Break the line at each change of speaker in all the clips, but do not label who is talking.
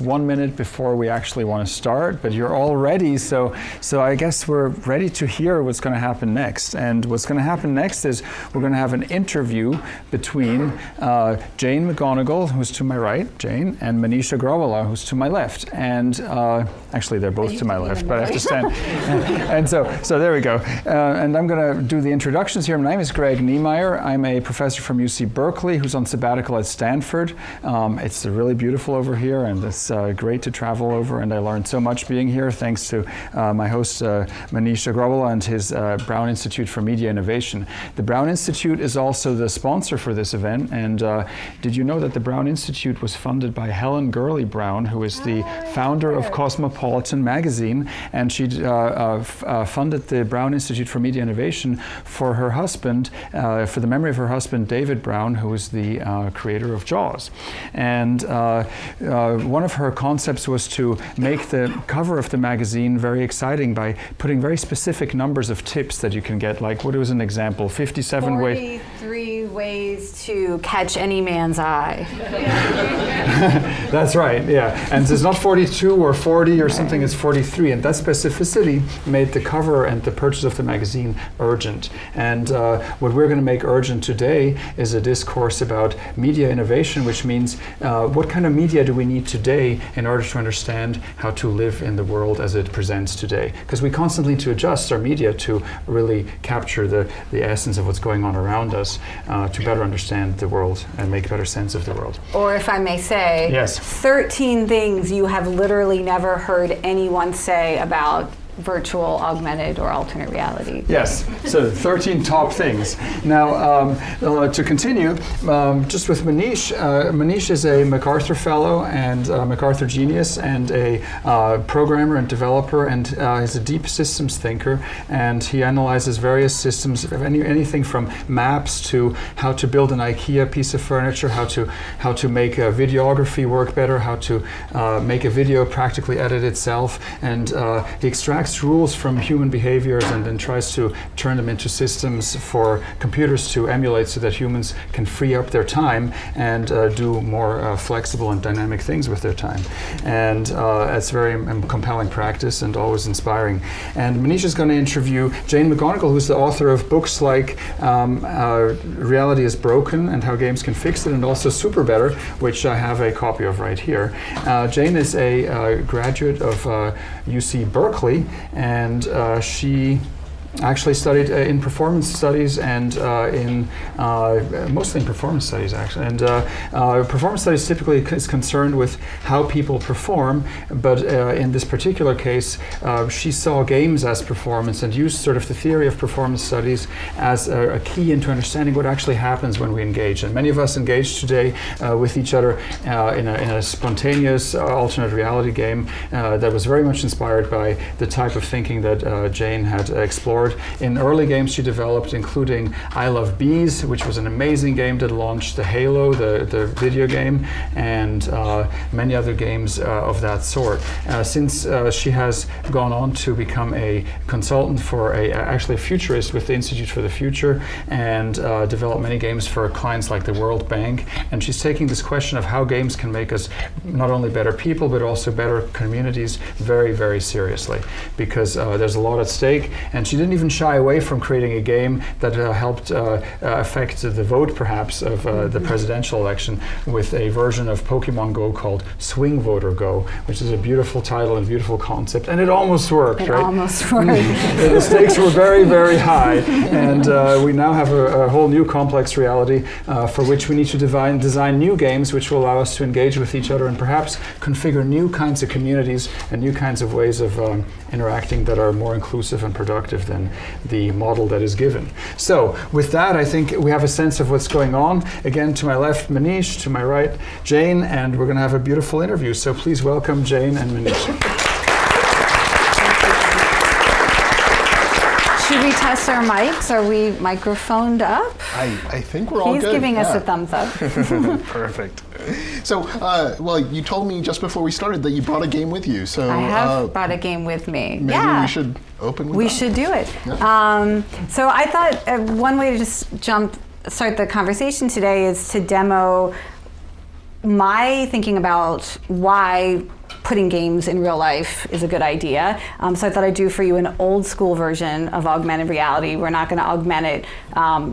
1 minute before we actually want to start, but you're all ready, so I guess we're ready to hear what's going to happen next. And what's going to happen next is we're going to have an interview between Jane McGonigal, who's to my right, Jane, and Manish Agrawala, who's to my left. And actually, they're both to my left, but I have to stand. And so there we go. And I'm going to do the introductions here. My name is Greg Niemeyer. I'm a professor from UC Berkeley who's on sabbatical at Stanford. It's really beautiful over here, and it's great to travel over, and I learned so much being here thanks to my host Manish Agrawala and his Brown Institute for Media Innovation. The Brown Institute is also the sponsor for this event, and did you know that the Brown Institute was funded by Helen Gurley Brown, who is the founder of Cosmopolitan magazine, and she funded the Brown Institute for Media Innovation for her husband, for the memory of her husband David Brown, who was the creator of Jaws. And one of her concepts was to make the cover of the magazine very exciting by putting very specific numbers of tips that you can get. Like, what was an example? 57 ways.
43 ways to catch any man's eye.
That's right, yeah. And it's not 42 or 40 or something, it's 43. And that specificity made the cover and the purchase of the magazine urgent. And what we're going to make urgent today is a discourse about media innovation, which means what kind of media do we need today in order to understand how to live in the world as it presents today. Because we constantly need to adjust our media to really capture the essence of what's going on around us, to better understand the world and make better sense of the world.
Or if I may say,
yes.
13 things you have literally never heard anyone say about virtual, augmented, or alternate reality.
Yes, so 13 top things. Now, to continue, just with Manish, Manish is a MacArthur Fellow and MacArthur Genius and a programmer and developer, and he's a deep systems thinker, and he analyzes various systems, anything from maps to how to build an IKEA piece of furniture, how to make videography work better, how to make a video practically edit itself, and he extracts rules from human behaviors and then tries to turn them into systems for computers to emulate so that humans can free up their time and do more flexible and dynamic things with their time. And it's very compelling practice and always inspiring. And Manish is going to interview Jane McGonigal, who's the author of books like Reality is Broken and How Games Can Fix It, and also Super Better, which I have a copy of right here. Jane is a graduate of UC Berkeley, and she actually studied in performance studies and mostly in performance studies, actually. And performance studies typically is concerned with how people perform, but in this particular case, she saw games as performance and used sort of the theory of performance studies as a key into understanding what actually happens when we engage. And many of us engage today with each other in a spontaneous alternate reality game that was very much inspired by the type of thinking that Jane had explored. In early games she developed, including I Love Bees, which was an amazing game that launched the Halo, the video game, and many other games of that sort. Since she has gone on to become a consultant for actually a futurist with the Institute for the Future, and develop many games for clients like the World Bank. And she's taking this question of how games can make us not only better people, but also better communities very, very seriously, because there's a lot at stake. And she didn't even shy away from creating a game that helped affect the vote, perhaps, of the presidential election with a version of Pokemon Go called Swing Voter Go, which is a beautiful title and beautiful concept. And it almost worked, right?
Almost worked.
The stakes were very, very high. And we now have a whole new complex reality for which we need to design new games which will allow us to engage with each other and perhaps configure new kinds of communities and new kinds of ways of interacting that are more inclusive and productive than the model that is given. So with that, I think we have a sense of what's going on. Again, to my left, Manish, to my right, Jane, and we're going to have a beautiful interview. So please welcome Jane and Manish.
Should we test our mics? Are we microphoned up?
I think we're all good.
He's giving us a thumbs up.
Perfect. So, well, you told me just before we started that you brought a game with you. So
I have brought a game with me.
Maybe we should open with that.
We should do it.
Yeah.
So I thought one way to just start the conversation today is to demo my thinking about why putting games in real life is a good idea. So I thought I'd do for you an old school version of augmented reality. We're not going to augment it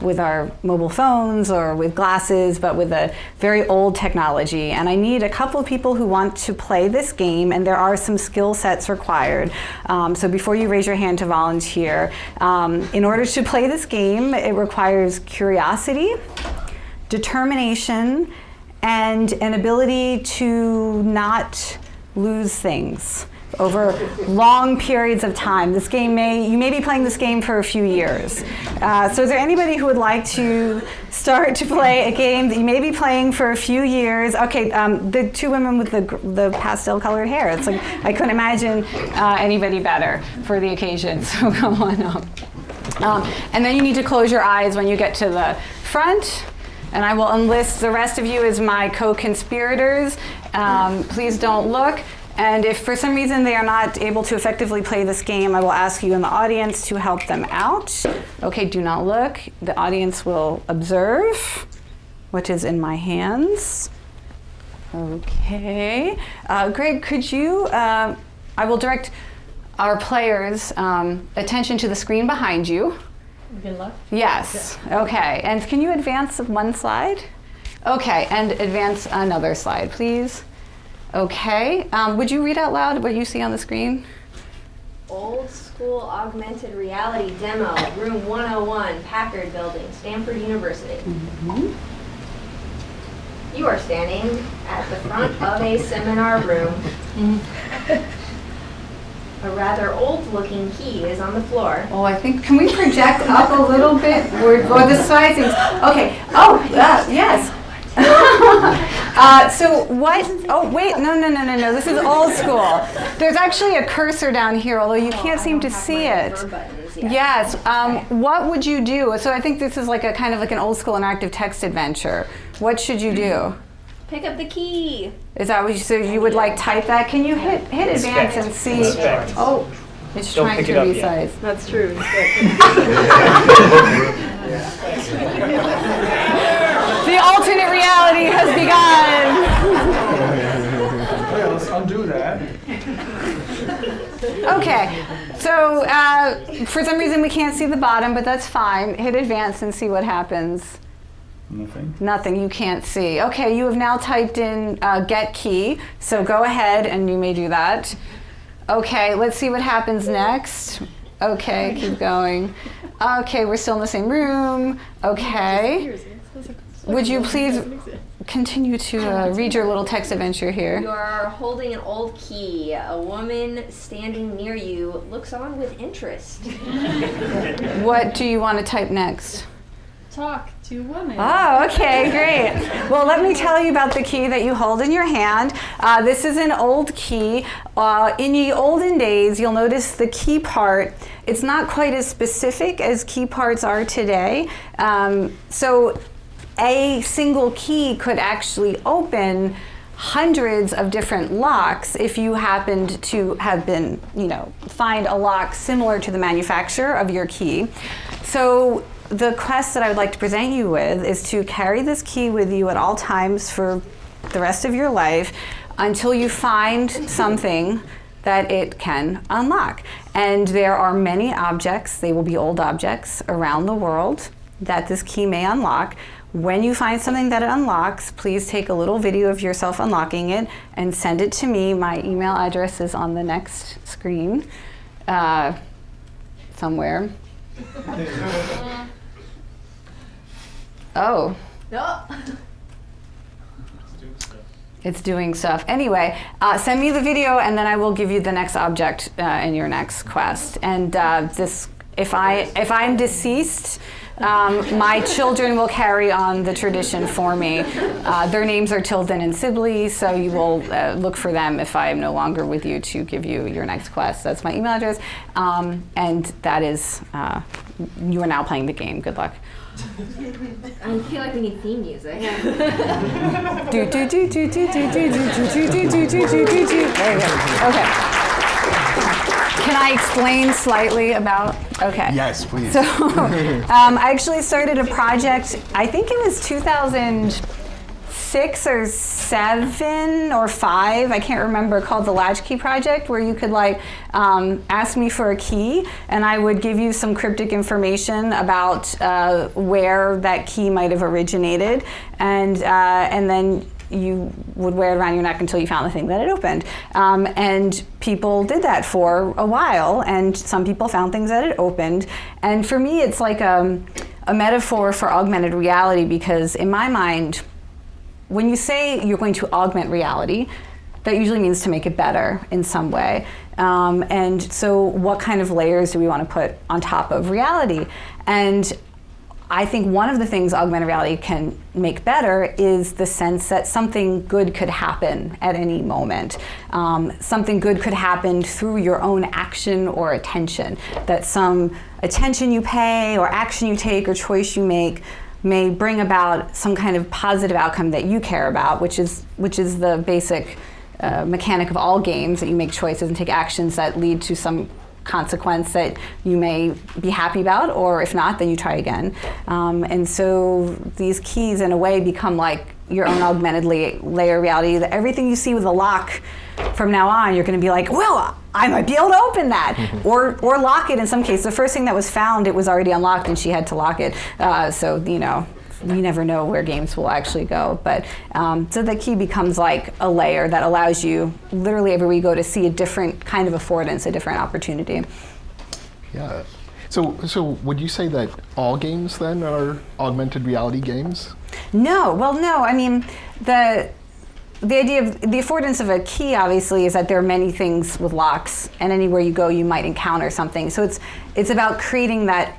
with our mobile phones or with glasses, but with a very old technology. And I need a couple of people who want to play this game, and there are some skill sets required. So before you raise your hand to volunteer, in order to play this game, it requires curiosity, determination, and an ability to not lose things over long periods of time. This game you may be playing this game for a few years. So is there anybody who would like to start to play a game that you may be playing for a few years? Okay, the two women with the pastel colored hair. It's like, I couldn't imagine anybody better for the occasion, so come on up. And then you need to close your eyes when you get to the front, and I will enlist the rest of you as my co-conspirators. Please don't look. And if for some reason they are not able to effectively play this game, I will ask you in the audience to help them out. Okay, do not look. The audience will observe what is in my hands. Okay. Greg, could you, I will direct our players' attention to the screen behind you.
Good luck.
Yes. Okay. And can you advance one slide? Okay. And advance another slide, please. Okay. Would you read out loud what you see on the screen?
Old school augmented reality demo, room 101, Packard Building, Stanford University.
Mm-hmm.
You are standing at the front of a seminar room. A rather old-looking key is on the floor.
Oh, I think, can we project up a little bit? Or the sizing. Okay. Oh, yes. So what? Oh, wait. No. This is old school. There's actually a cursor down here, although you can't seem to see it. Yes. What would you do? So I think this is like a kind of like an old school interactive text adventure. What should you do?
Pick up the key.
Is that what you, so you would like type that? Can you hit advance and see?
Inspect.
Oh, it's
Don't
trying
pick
to
it up
resize.
yet.
That's true.
The alternate reality has begun.
Okay, let's undo that.
Okay, so for some reason we can't see the bottom, but that's fine. Hit advance and see what happens.
Nothing.
Nothing, you can't see. Okay, you have now typed in get key, so go ahead and you may do that. Okay, let's see what happens next. Okay, keep going. Okay, we're still in the same room. Okay. Would you please continue to read your little text adventure here?
You are holding an old key. A woman standing near you looks on with interest.
What do you want to type next?
Talk to women.
Oh, okay, great. Well, let me tell you about the key that you hold in your hand. This is an old key. In the olden days, you'll notice the key part, it's not quite as specific as key parts are today. So a single key could actually open hundreds of different locks if you happened to have been, find a lock similar to the manufacturer of your key. So the quest that I would like to present you with is to carry this key with you at all times for the rest of your life until you find something that it can unlock. And there are many objects, they will be old objects around the world that this key may unlock. When you find something that it unlocks, please take a little video of yourself unlocking it and send it to me. My email address is on the next screen somewhere. Oh.
No.
It's doing stuff. Anyway, send me the video and then I will give you the next object in your next quest. And if I'm deceased, my children will carry on the tradition for me. Their names are Tilden and Sibley, so you will look for them if I am no longer with you to give you your next quest. That's my email address. And that is, you are now playing the game. Good luck.
I feel like we need theme music.
Do do do do do do do do do do do do do do do. There you go. Okay. Can I explain slightly about? Okay.
Yes, please.
So, I actually started a project. I think it was 2006 6 or 7 or 5, I can't remember, called the Latchkey Project, where you could like ask me for a key, and I would give you some cryptic information about where that key might have originated, and then you would wear it around your neck until you found the thing that it opened. And people did that for a while, and some people found things that it opened. And for me, it's like a metaphor for augmented reality, because in my mind, when you say you're going to augment reality, that usually means to make it better in some way. And so what kind of layers do we want to put on top of reality? And I think one of the things augmented reality can make better is the sense that something good could happen at any moment. Something good could happen through your own action or attention, that some attention you pay or action you take or choice you make may bring about some kind of positive outcome that you care about, which is the basic mechanic of all games, that you make choices and take actions that lead to some consequence that you may be happy about, or if not, then you try again. And so these keys in a way become like your own augmented layer reality, that everything you see with a lock from now on, you're going to be like, well, I might be able to open that, or lock it. In some cases, the first thing that was found, it was already unlocked and she had to lock it. So, you know, you never know where games will actually go. But so the key becomes like a layer that allows you literally everywhere you go to see a different kind of affordance, a different opportunity.
Yeah. So would you say that all games then are augmented reality games?
No. Well, no. I mean, the idea of the affordance of a key obviously is that there are many things with locks, and anywhere you go you might encounter something. So it's about creating that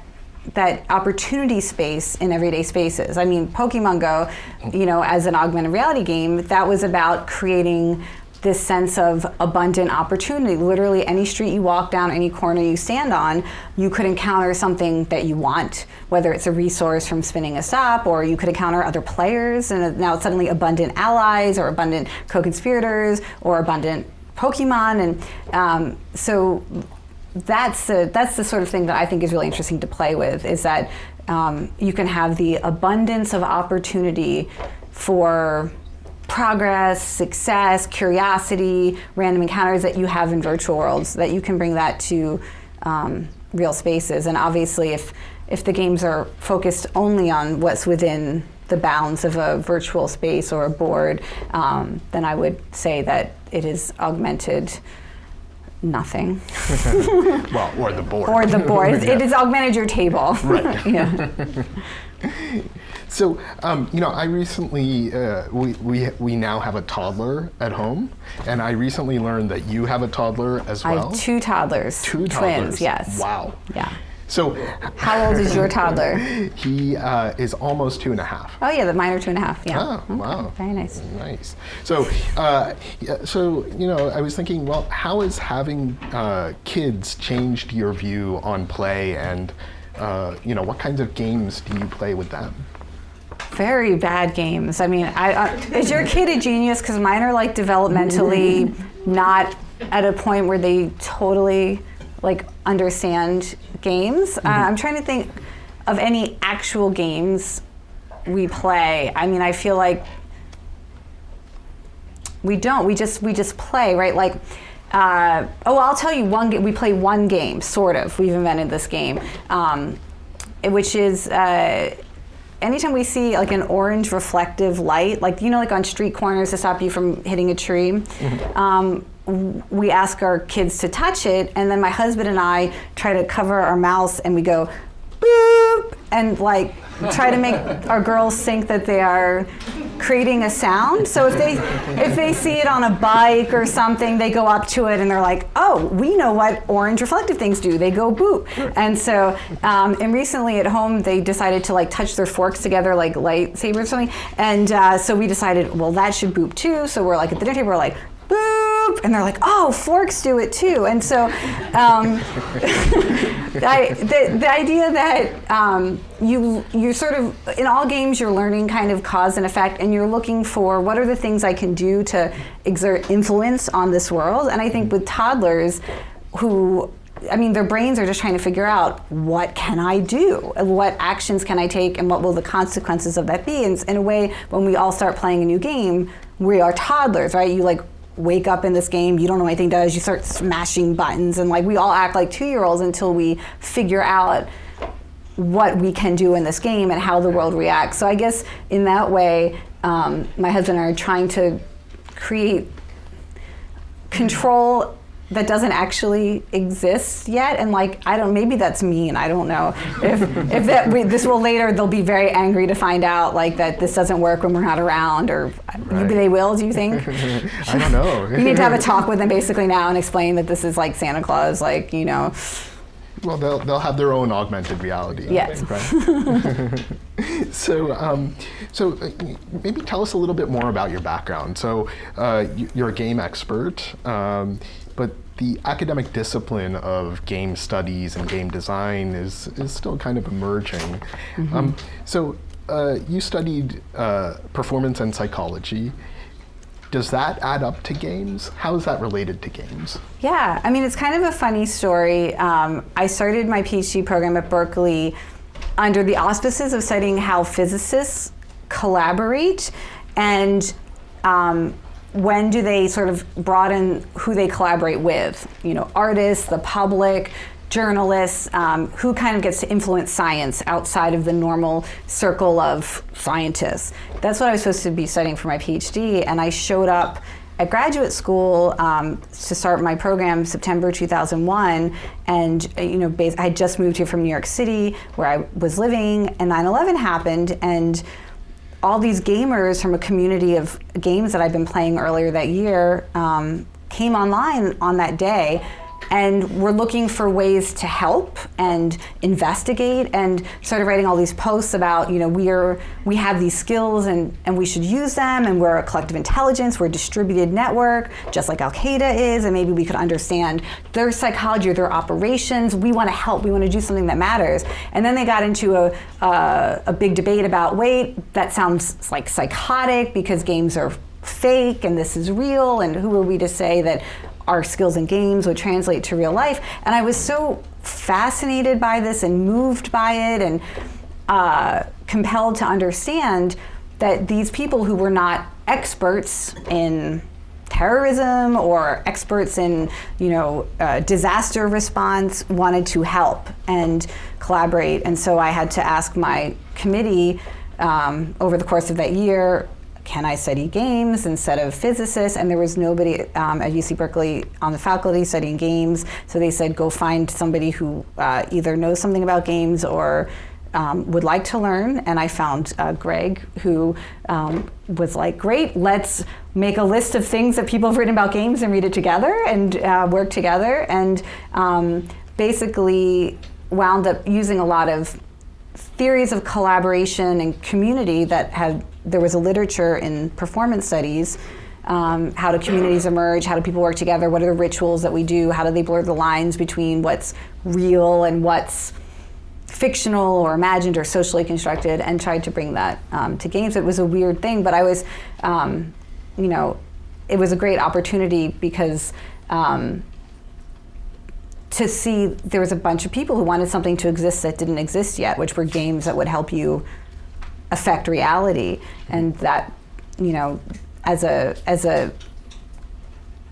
opportunity space in everyday spaces. I mean, Pokemon Go, you know, as an augmented reality game, that was about creating this sense of abundant opportunity. Literally any street you walk down, any corner you stand on, you could encounter something that you want, whether it's a resource from spinning a stop, or you could encounter other players, and now it's suddenly abundant allies, or abundant co-conspirators, or abundant Pokemon. And so that's the sort of thing that I think is really interesting to play with, is that you can have the abundance of opportunity for progress, success, curiosity, random encounters that you have in virtual worlds, that you can bring that to real spaces. And obviously if the games are focused only on what's within the bounds of a virtual space or a board, then I would say that it is augmented nothing.
Well, or the board.
Or the board.
Yeah.
It has augmented your table.
Right.
Yeah.
So, you know, I recently, we now have a toddler at home, and I recently learned that you have a toddler as well.
I have 2 toddlers.
Two
Twins,
toddlers.
yes.
Wow.
Yeah.
So,
How old is your toddler?
he is almost 2.5.
Oh yeah, the mine are 2.5. Yeah.
Oh,
Okay,
wow.
Very nice.
Nice. So, so you know, I was thinking, well, how has having kids changed your view on play, and you know, what kinds of games do you play with them?
Very bad games. I mean, is your kid a genius? Because mine are like developmentally not at a point where they totally like understand games. I'm trying to think of any actual games we play. I mean, I feel like we don't. We just play, right? Like, I'll tell you one game. We play one game, sort of. We've invented this game, which is anytime we see like an orange reflective light, like, you know, like on street corners to stop you from hitting a tree. We ask our kids to touch it, and then my husband and I try to cover our mouths, and we go boop, and like try to make our girls think that they are creating a sound. So if they see it on a bike or something, they go up to it and they're like, oh, we know what orange reflective things do. They go boop. And so, and recently at home, they decided to like touch their forks together like lightsabers or something. And so we decided, well, that should boop too. So we're like at the dinner table, we're like, boop, and they're like, oh, forks do it too. And so the idea that you sort of, in all games, you're learning kind of cause and effect, and you're looking for what are the things I can do to exert influence on this world. And I think with toddlers who I mean, their brains are just trying to figure out, what can I do? What actions can I take, and what will the consequences of that be? And in a way, when we all start playing a new game, we are toddlers, right? You like wake up in this game, you don't know what anything does, you start smashing buttons, and like we all act like 2-year-olds until we figure out what we can do in this game and how the world reacts. So I guess in that way, my husband and I are trying to create control that doesn't actually exist yet, and like maybe that's mean. I don't know if this will later. They'll be very angry to find out like that this doesn't work when we're not around, or maybe they will. Do you think?
I don't know.
You need to have a talk with them basically now and explain that this is like Santa Claus, like
Well, they'll have their own augmented reality.
Yes.
Right? So maybe tell us a little bit more about your background. So you're a game expert, but the academic discipline of game studies and game design is still kind of emerging. So you studied performance and psychology. Does that add up to games? How is that related to games?
Yeah, I mean, it's kind of a funny story. I started my PhD program at Berkeley under the auspices of studying how physicists collaborate, and when do they sort of broaden who they collaborate with? Artists, the public, journalists, who kind of gets to influence science outside of the normal circle of scientists. That's what I was supposed to be studying for my PhD, and I showed up at graduate school to start my program September 2001, and I had just moved here from New York City where I was living, and 9/11 happened, and all these gamers from a community of games that I'd been playing earlier that year came online on that day, and we're looking for ways to help and investigate, and started writing all these posts about, we have these skills and we should use them, and we're a collective intelligence, we're a distributed network, just like Al-Qaeda is, and maybe we could understand their psychology or their operations. We want to help, we want to do something that matters. And then they got into a big debate about, wait, that sounds like psychotic because games are fake and this is real, and who are we to say that our skills in games would translate to real life? And I was so fascinated by this and moved by it, and compelled to understand that these people who were not experts in terrorism or experts in disaster response wanted to help and collaborate. And so I had to ask my committee over the course of that year, can I study games instead of physicists? And there was nobody at UC Berkeley on the faculty studying games. So they said, go find somebody who either knows something about games or would like to learn. And I found Greg, who was like, great, let's make a list of things that people have written about games and read it together and work together. And basically wound up using a lot of theories of collaboration and community there was a literature in performance studies. How do communities emerge? How do people work together? What are the rituals that we do? How do they blur the lines between what's real and what's fictional or imagined or socially constructed, and tried to bring that to games. It was a weird thing, but I was, it was a great opportunity because to see there was a bunch of people who wanted something to exist that didn't exist yet, which were games that would help you affect reality. And that, as a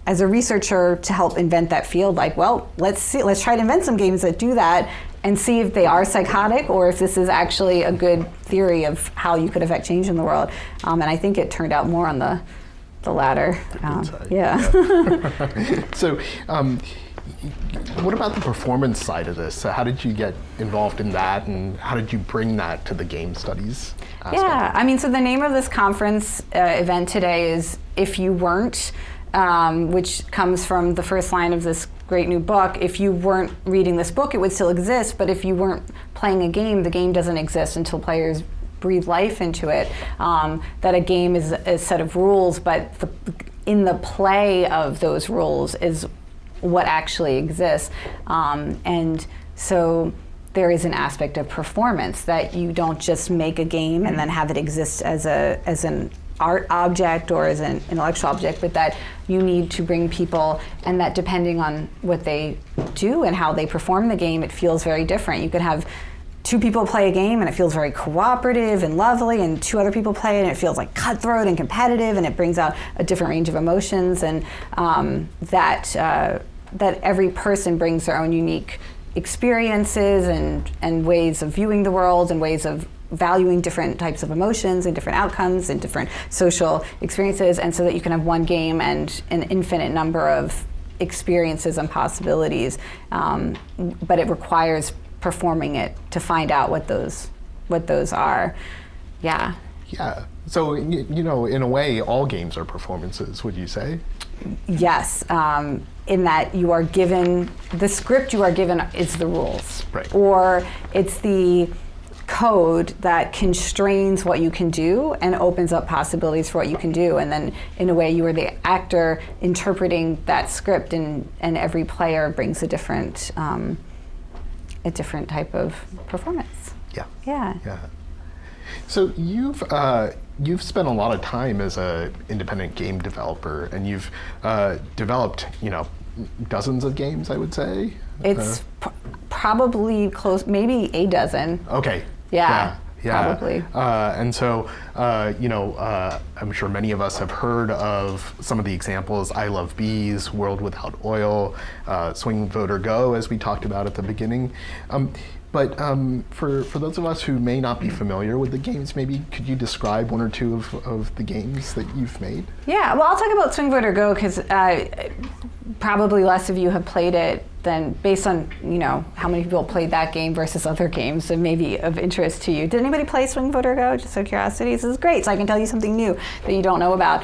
researcher to help invent that field, like, well, let's try to invent some games that do that and see if they are psychotic or if this is actually a good theory of how you could affect change in the world. And I think it turned out more on the latter. Yeah.
So, what about the performance side of this? So how did you get involved in that, and how did you bring that to the game studies aspect?
Yeah, I mean, so the name of this conference event today is If You Weren't, which comes from the first line of this great new book. If you weren't reading this book, it would still exist, but if you weren't playing a game, the game doesn't exist until players breathe life into it. That a game is a set of rules, but in the play of those rules is what actually exists. And so there is an aspect of performance that you don't just make a game and then have it exist as an art object or as an intellectual object, but that you need to bring people, and that depending on what they do and how they perform the game, it feels very different. You could have 2 people play a game and it feels very cooperative and lovely, and 2 other people play it and it feels like cutthroat and competitive, and it brings out a different range of emotions, and that every person brings their own unique experiences and ways of viewing the world and ways of valuing different types of emotions and different outcomes and different social experiences, and so that you can have one game and an infinite number of experiences and possibilities, but it requires performing it to find out what those are. Yeah.
Yeah. So, you know, in a way, all games are performances, would you say?
Yes, in that you are given, the script you are given is the rules.
Right.
Or it's the code that constrains what you can do and opens up possibilities for what you can do. And then in a way you are the actor interpreting that script, and every player brings a different type of performance.
Yeah.
Yeah.
Yeah. So you've spent a lot of time as an independent game developer, and you've developed, you know, dozens of games, I would say.
It's probably close, maybe a dozen.
Okay.
Yeah.
Yeah.
Probably.
And so, you know, I'm sure many of us have heard of some of the examples: I Love Bees, World Without Oil, Swing Voter Go, as we talked about at the beginning. But for those of us who may not be familiar with the games, maybe could you describe 1 or 2 of the games that you've made?
Yeah, well, I'll talk about Swing Voter Go because probably less of you have played it than, based on, you know, how many people played that game versus other games that may be of interest to you. Did anybody play Swing Voter Go? Just out of curiosity. This is great, so I can tell you something new that you don't know about.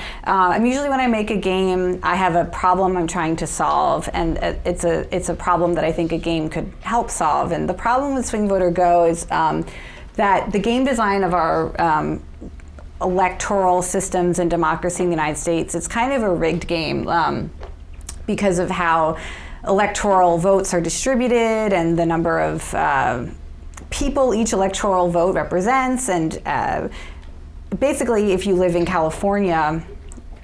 Usually when I make a game, I have a problem I'm trying to solve, and it's a problem that I think a game could help solve. And the problem with Swing Voter Go is that the game design of our electoral systems and democracy in the United States, it's kind of a rigged game because of how electoral votes are distributed and the number of people each electoral vote represents. And basically, if you live in California,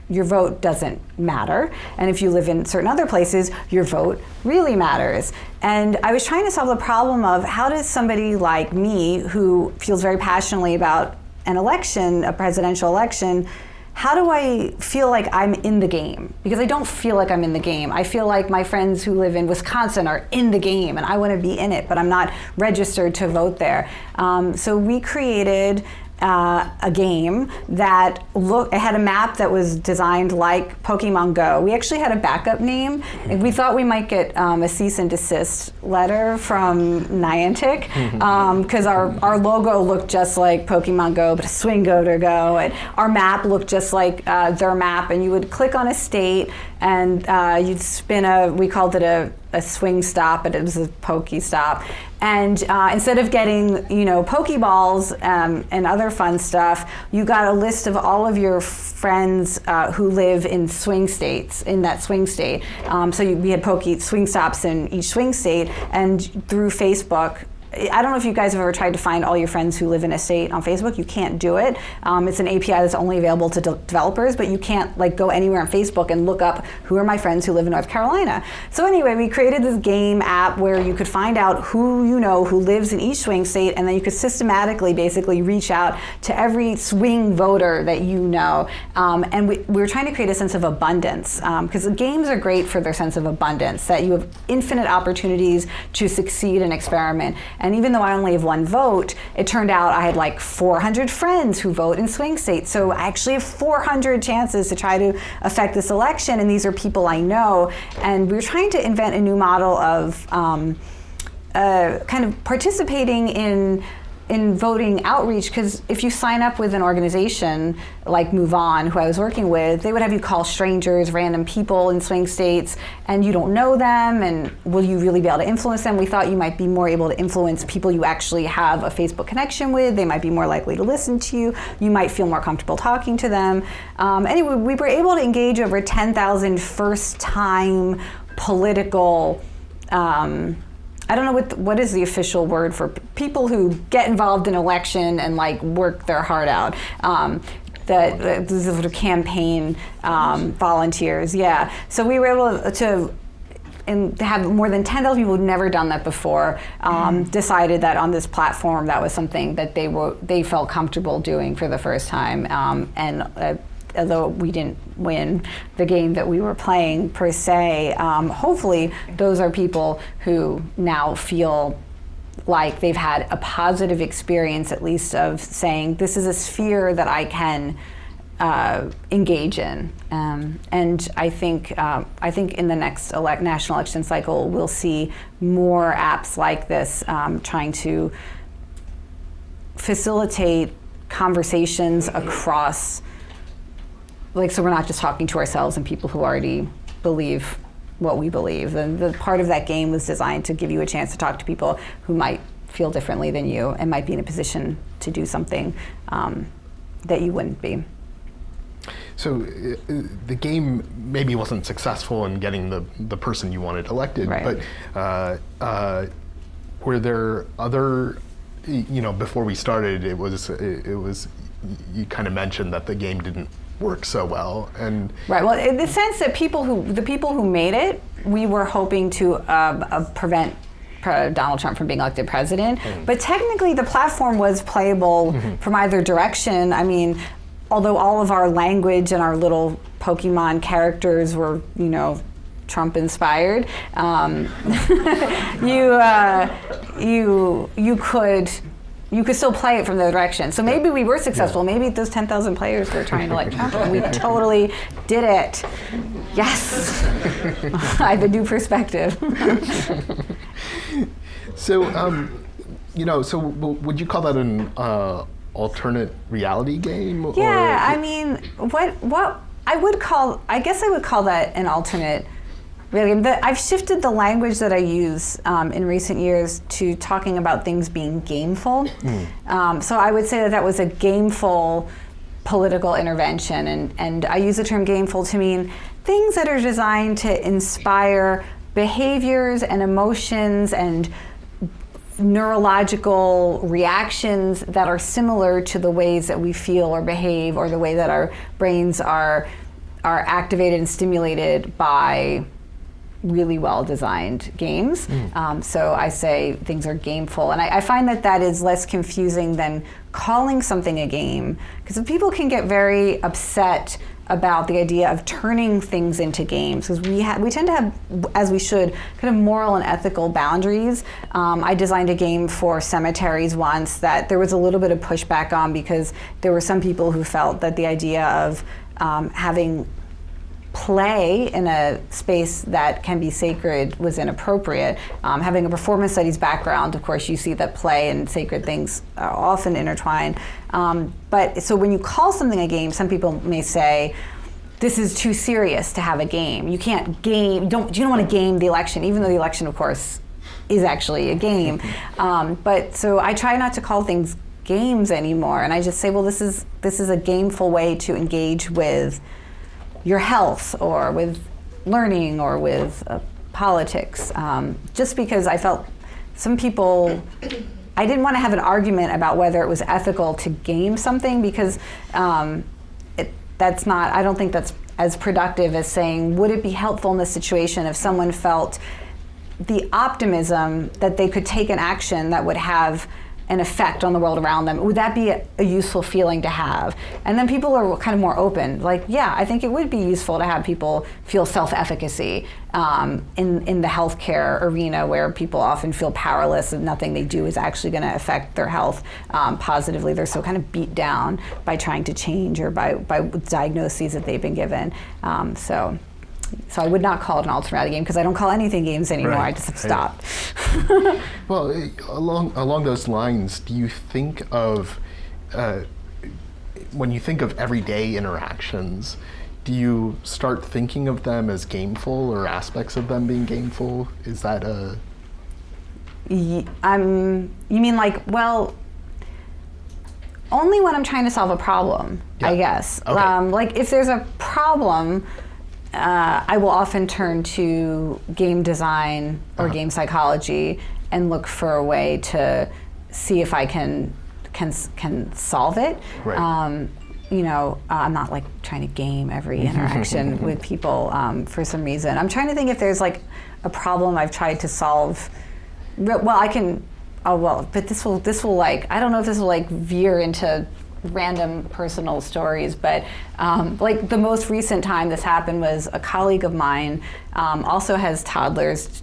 your vote doesn't matter. And if you live in certain other places, your vote really matters. And I was trying to solve the problem of how does somebody like me, who feels very passionately about an election, a presidential election, how do I feel like I'm in the game? Because I don't feel like I'm in the game. I feel like my friends who live in Wisconsin are in the game, and I want to be in it, but I'm not registered to vote there. So we created a game that it had a map that was designed like Pokemon Go. We actually had a backup name. We thought we might get a cease and desist letter from Niantic because our logo looked just like Pokemon Go, but a Swing Voter Go, and our map looked just like their map. And you would click on a state, and you'd spin we called it a swing stop, but it was a Poke Stop. And instead of getting, you know, Pokeballs and other fun stuff, you got a list of all of your friends who live in swing states, in that swing state. We had swing stops in each swing state, and through Facebook, I don't know if you guys have ever tried to find all your friends who live in a state on Facebook. You can't do it. It's an API that's only available to developers, but you can't like go anywhere on Facebook and look up who are my friends who live in North Carolina. So anyway, we created this game app where you could find out who you know who lives in each swing state, and then you could systematically basically reach out to every swing voter that you know. And we were trying to create a sense of abundance, because the games are great for their sense of abundance, that you have infinite opportunities to succeed and experiment. And even though I only have one vote, it turned out I had like 400 friends who vote in swing states. So I actually have 400 chances to try to affect this election, and these are people I know. And we were trying to invent a new model of kind of participating in voting outreach, because if you sign up with an organization like Move On, who I was working with, they would have you call strangers, random people in swing states, and you don't know them, and will you really be able to influence them? We thought you might be more able to influence people you actually have a Facebook connection with. They might be more likely to listen to you. You might feel more comfortable talking to them. Anyway, we were able to engage over 10,000 first-time political I don't know what is the official word for people who get involved in election and like work their heart out. that these sort of campaign volunteers. Yeah. So we were able to have more than 10,000 people who'd never done that before, decided that on this platform that was something that they felt comfortable doing for the first time. Although we didn't win the game that we were playing per se, hopefully those are people who now feel like they've had a positive experience, at least of saying, this is a sphere that I can engage in. And I think in the next national election cycle, we'll see more apps like this trying to facilitate conversations across, so we're not just talking to ourselves and people who already believe what we believe. And the part of that game was designed to give you a chance to talk to people who might feel differently than you and might be in a position to do something that you wouldn't be.
So the game maybe wasn't successful in getting the person you wanted elected,
right.
But were there other, before we started, it was you kind of mentioned that the game didn't work so well, and
right. Well, in the sense that the people who made it, we were hoping to prevent Donald Trump from being elected president. But technically, the platform was playable from either direction. I mean, although all of our language and our little Pokemon characters were, Trump inspired, you could still play it from the direction. So maybe we were successful. Maybe those 10,000 players were trying to Trump, and we totally did it. Yes. I have a new perspective.
So, so would you call that an alternate reality game?
Yeah, I mean, what I guess I would call that an alternate reality game. I've shifted the language that I use in recent years to talking about things being gameful. So I would say that was a gameful political intervention, and I use the term gameful to mean things that are designed to inspire behaviors and emotions and neurological reactions that are similar to the ways that we feel or behave, or the way that our brains are activated and stimulated by really well-designed games. So I say things are gameful, and I find that is less confusing than calling something a game, because people can get very upset about the idea of turning things into games, because we tend to have, as we should, kind of moral and ethical boundaries. I designed a game for cemeteries once that there was a little bit of pushback on, because there were some people who felt that the idea of having play in a space that can be sacred was inappropriate. Having a performance studies background, of course, you see that play and sacred things are often intertwined. But so when you call something a game, some people may say, this is too serious to have a game. You can't game, you don't want to game the election, even though the election, of course, is actually a game. But so I try not to call things games anymore, and I just say, well, this is a gameful way to engage with your health, or with learning, or with politics. Just because I felt some people, I didn't want to have an argument about whether it was ethical to game something, because that's not, I don't think that's as productive as saying, would it be helpful in this situation if someone felt the optimism that they could take an action that would have an effect on the world around them? Would that be a useful feeling to have? And then people are kind of more open, like, yeah, I think it would be useful to have people feel self-efficacy in the healthcare arena, where people often feel powerless and nothing they do is actually going to affect their health positively. They're so kind of beat down by trying to change, or by diagnoses that they've been given. So I would not call it an alternate reality game, because I don't call anything games anymore.
Right.
I just have stopped.
Well, along those lines, do you think of, when you think of everyday interactions, do you start thinking of them as gameful, or aspects of them being gameful? Is that a...
You mean well, only when I'm trying to solve a problem,
Yeah.
I guess.
Okay.
If there's a problem, I will often turn to game design or game psychology and look for a way to see if I can solve it.
Right.
I'm not like trying to game every interaction with people for some reason. I'm trying to think if there's like a problem I've tried to solve. Well, I can. Oh well, but this will like, I don't know if this will like veer into random personal stories, but like the most recent time this happened was a colleague of mine also has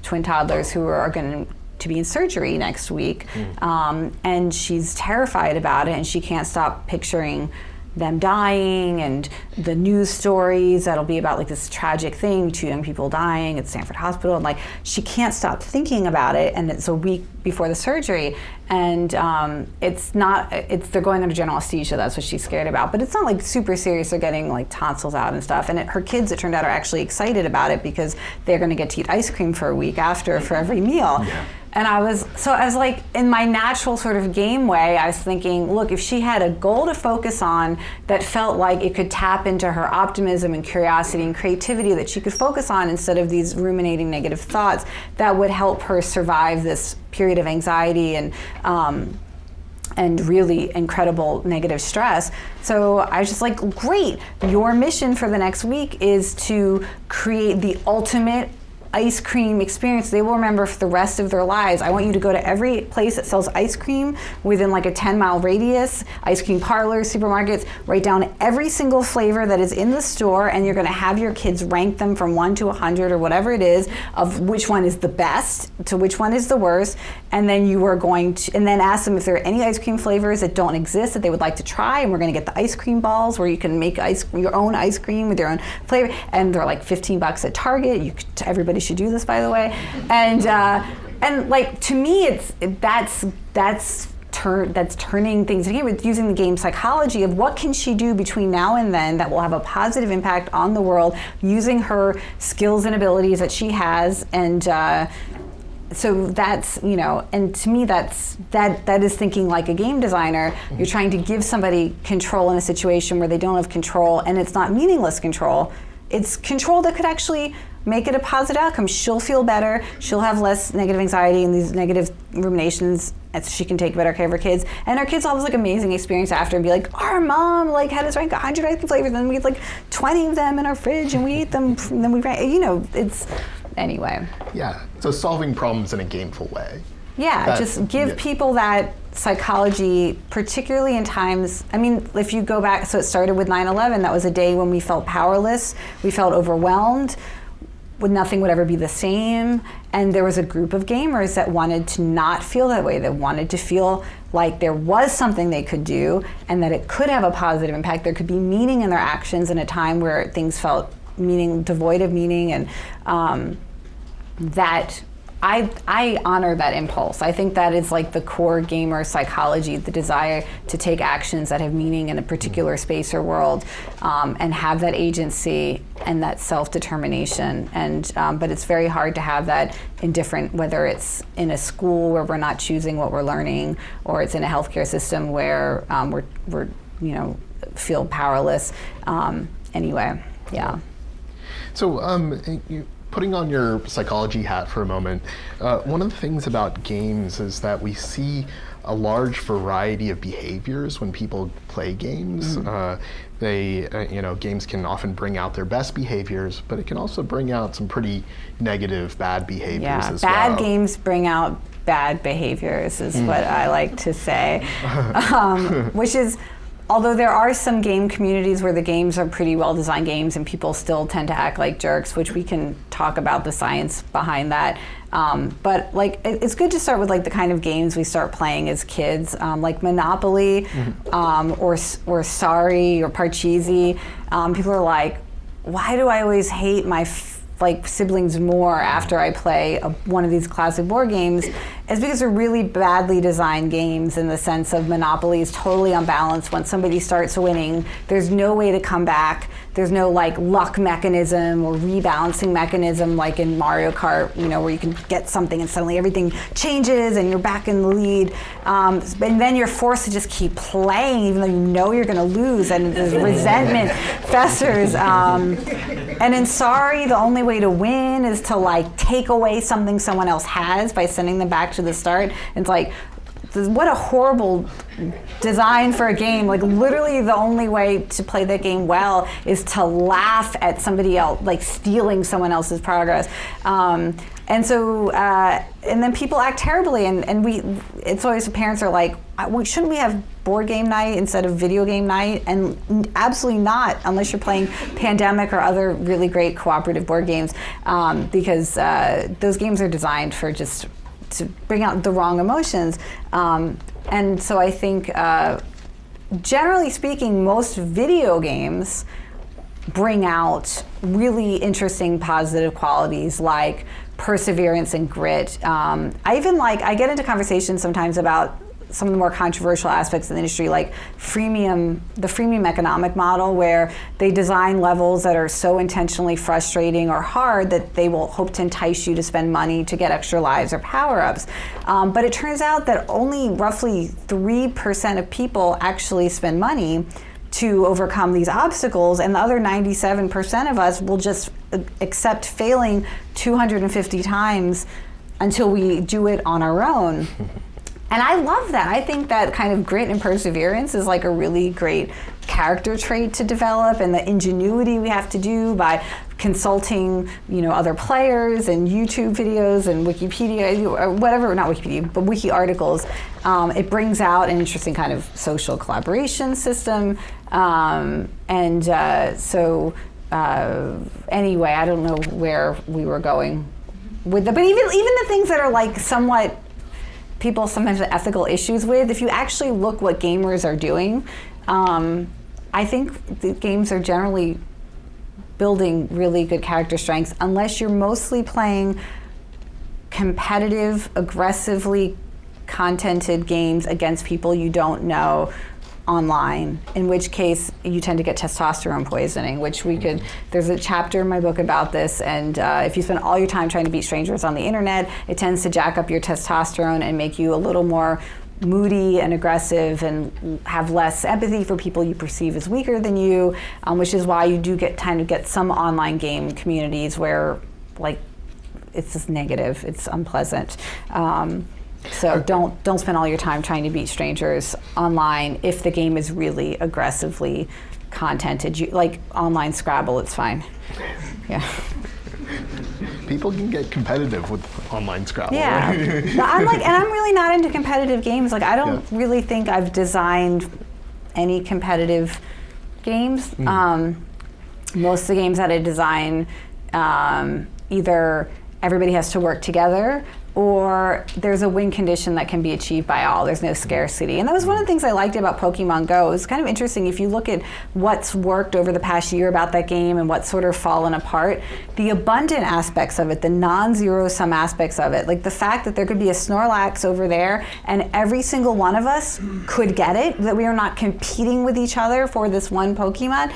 twin toddlers who are going to be in surgery next week, and she's terrified about it, and she can't stop picturing them dying and the news stories that'll be about like this tragic thing, 2 young people dying at Stanford Hospital, and like she can't stop thinking about it, and it's a week before the surgery, and they're going under general anesthesia, that's what she's scared about, but it's not like super serious. They're getting like tonsils out and stuff, and her kids, it turned out, are actually excited about it because they're going to get to eat ice cream for a week after for every meal.
Yeah.
And I was like, in my natural sort of game way, I was thinking, look, if she had a goal to focus on that felt like it could tap into her optimism and curiosity and creativity that she could focus on instead of these ruminating negative thoughts, that would help her survive this period of anxiety and really incredible negative stress. So I was just like, great, your mission for the next week is to create the ultimate ice cream experience they will remember for the rest of their lives. I want you to go to every place that sells ice cream within like a 10-mile radius, ice cream parlors, supermarkets, write down every single flavor that is in the store, and you're going to have your kids rank them from 1 to 100 or whatever it is of which one is the best to which one is the worst, and then you are going to, and then ask them if there are any ice cream flavors that don't exist that they would like to try, and we're going to get the ice cream balls where you can make your own ice cream with your own flavor, and they're like $15 at Target. Everybody should do this, by the way, and like to me, that's turning things again with using the game psychology of what can she do between now and then that will have a positive impact on the world using her skills and abilities that she has, and so that's, and to me that is thinking like a game designer. You're trying to give somebody control in a situation where they don't have control, and it's not meaningless control. It's control that could actually make it a positive outcome. She'll feel better. She'll have less negative anxiety and these negative ruminations, and so she can take better care of her kids. And her kids will have this like amazing experience after and be like, our mom like had us rank 100 ice cream flavors, and then we had like 20 of them in our fridge, and we ate them, and then we ran, it's, anyway.
Yeah, so solving problems in a gameful way.
Yeah, just give people that psychology, particularly in times, if you go back, so it started with 9/11, that was a day when we felt powerless, we felt overwhelmed, nothing would ever be the same, and there was a group of gamers that wanted to not feel that way. They wanted to feel like there was something they could do and that it could have a positive impact. There could be meaning in their actions in a time where things felt devoid of meaning, and that I honor that impulse. I think that is like the core gamer psychology, the desire to take actions that have meaning in a particular space or world, and have that agency and that self-determination. And but it's very hard to have that in different, whether it's in a school where we're not choosing what we're learning, or it's in a healthcare system where we're feel powerless. Anyway, yeah.
So putting on your psychology hat for a moment, one of the things about games is that we see a large variety of behaviors when people play games. Games can often bring out their best behaviors, but it can also bring out some pretty negative, bad behaviors as well.
Bad games bring out bad behaviors is what I like to say, which is, although there are some game communities where the games are pretty well-designed games and people still tend to act like jerks, which we can talk about the science behind that. But like, it's good to start with like the kind of games we start playing as kids, like Monopoly, or Sorry or Parcheesi. People are like, why do I always hate my siblings more after I play one of these classic board games? Is because they're really badly designed games, in the sense of Monopoly is totally unbalanced. When somebody starts winning, there's no way to come back. There's no like luck mechanism or rebalancing mechanism like in Mario Kart, where you can get something and suddenly everything changes and you're back in the lead. And then you're forced to just keep playing even though you know you're gonna lose, and the resentment festers. And in Sorry, the only way to win is to like take away something someone else has by sending them back to the start. It's like, what a horrible design for a game. Like literally the only way to play that game well is to laugh at somebody else, like stealing someone else's progress. And so, and then people act terribly, and it's always parents are like, shouldn't we have board game night instead of video game night? And absolutely not, unless you're playing Pandemic or other really great cooperative board games, because those games are designed for just to bring out the wrong emotions. And so I think, generally speaking, most video games bring out really interesting positive qualities like perseverance and grit. I get into conversations sometimes about some of the more controversial aspects of the industry, like the freemium economic model, where they design levels that are so intentionally frustrating or hard that they will hope to entice you to spend money to get extra lives or power-ups. But it turns out that only roughly 3% of people actually spend money to overcome these obstacles, and the other 97% of us will just accept failing 250 times until we do it on our own. And I love that. I think that kind of grit and perseverance is like a really great character trait to develop, and the ingenuity we have to do by consulting, other players and YouTube videos and Wikipedia, or whatever, not Wikipedia, but wiki articles. It brings out an interesting kind of social collaboration system. Anyway, I don't know where we were going with that, but even the things that are like somewhat people sometimes have ethical issues with, if you actually look what gamers are doing, I think the games are generally building really good character strengths, unless you're mostly playing competitive, aggressively contented games against people you don't know online, in which case you tend to get testosterone poisoning, which there's a chapter in my book about this, and if you spend all your time trying to beat strangers on the internet, it tends to jack up your testosterone and make you a little more moody and aggressive and have less empathy for people you perceive as weaker than you, which is why you do get some online game communities where like it's just negative, it's unpleasant. So don't spend all your time trying to beat strangers online if the game is really aggressively contented. Like online Scrabble, it's fine. Yeah.
People can get competitive with online Scrabble.
Yeah.
Right?
I'm really not into competitive games. Like I don't really think I've designed any competitive games. Most of the games that I design, either everybody has to work together, or there's a win condition that can be achieved by all. There's no scarcity. And that was one of the things I liked about Pokemon Go. It's kind of interesting if you look at what's worked over the past year about that game and what's sort of fallen apart. The abundant aspects of it, the non-zero sum aspects of it, like the fact that there could be a Snorlax over there and every single one of us could get it, that we are not competing with each other for this one Pokemon.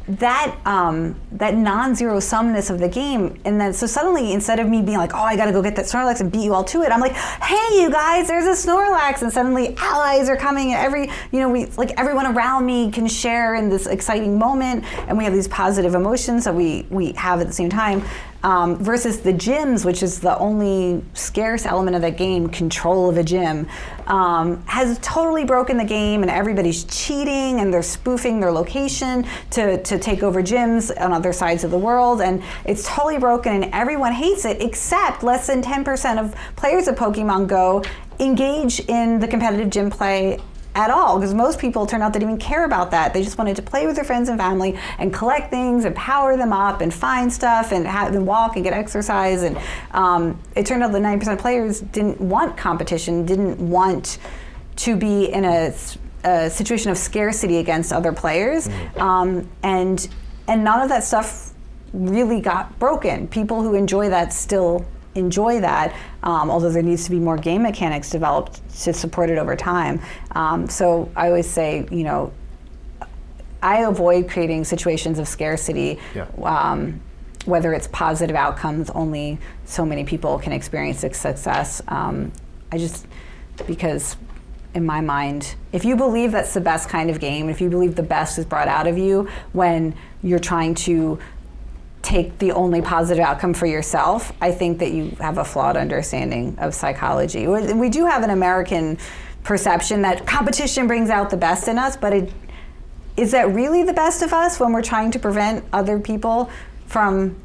That non-zero sumness of the game, and then so suddenly instead of me being like, oh, I gotta go get that Snorlax and beat you all to it, I'm like, hey, you guys, there's a Snorlax, and suddenly allies are coming, and everyone around me can share in this exciting moment, and we have these positive emotions that we have at the same time. Versus the gyms, which is the only scarce element of that game, control of a gym, has totally broken the game, and everybody's cheating and they're spoofing their location to take over gyms on other sides of the world, and it's totally broken and everyone hates it, except less than 10% of players of Pokemon Go engage in the competitive gym play at all, because most people turn out they didn't even care about that. They just wanted to play with their friends and family and collect things and power them up and find stuff and have them walk and get exercise. And it turned out that 90% of players didn't want competition, didn't want to be in a situation of scarcity against other players. And none of that stuff really got broken. People who enjoy that still enjoy that, although there needs to be more game mechanics developed to support it over time. So I always say, I avoid creating situations of scarcity, whether it's positive outcomes, only so many people can experience success. Because in my mind, if you believe that's the best kind of game, if you believe the best is brought out of you when you're trying to take the only positive outcome for yourself, I think that you have a flawed understanding of psychology. We do have an American perception that competition brings out the best in us, but is that really the best of us when we're trying to prevent other people from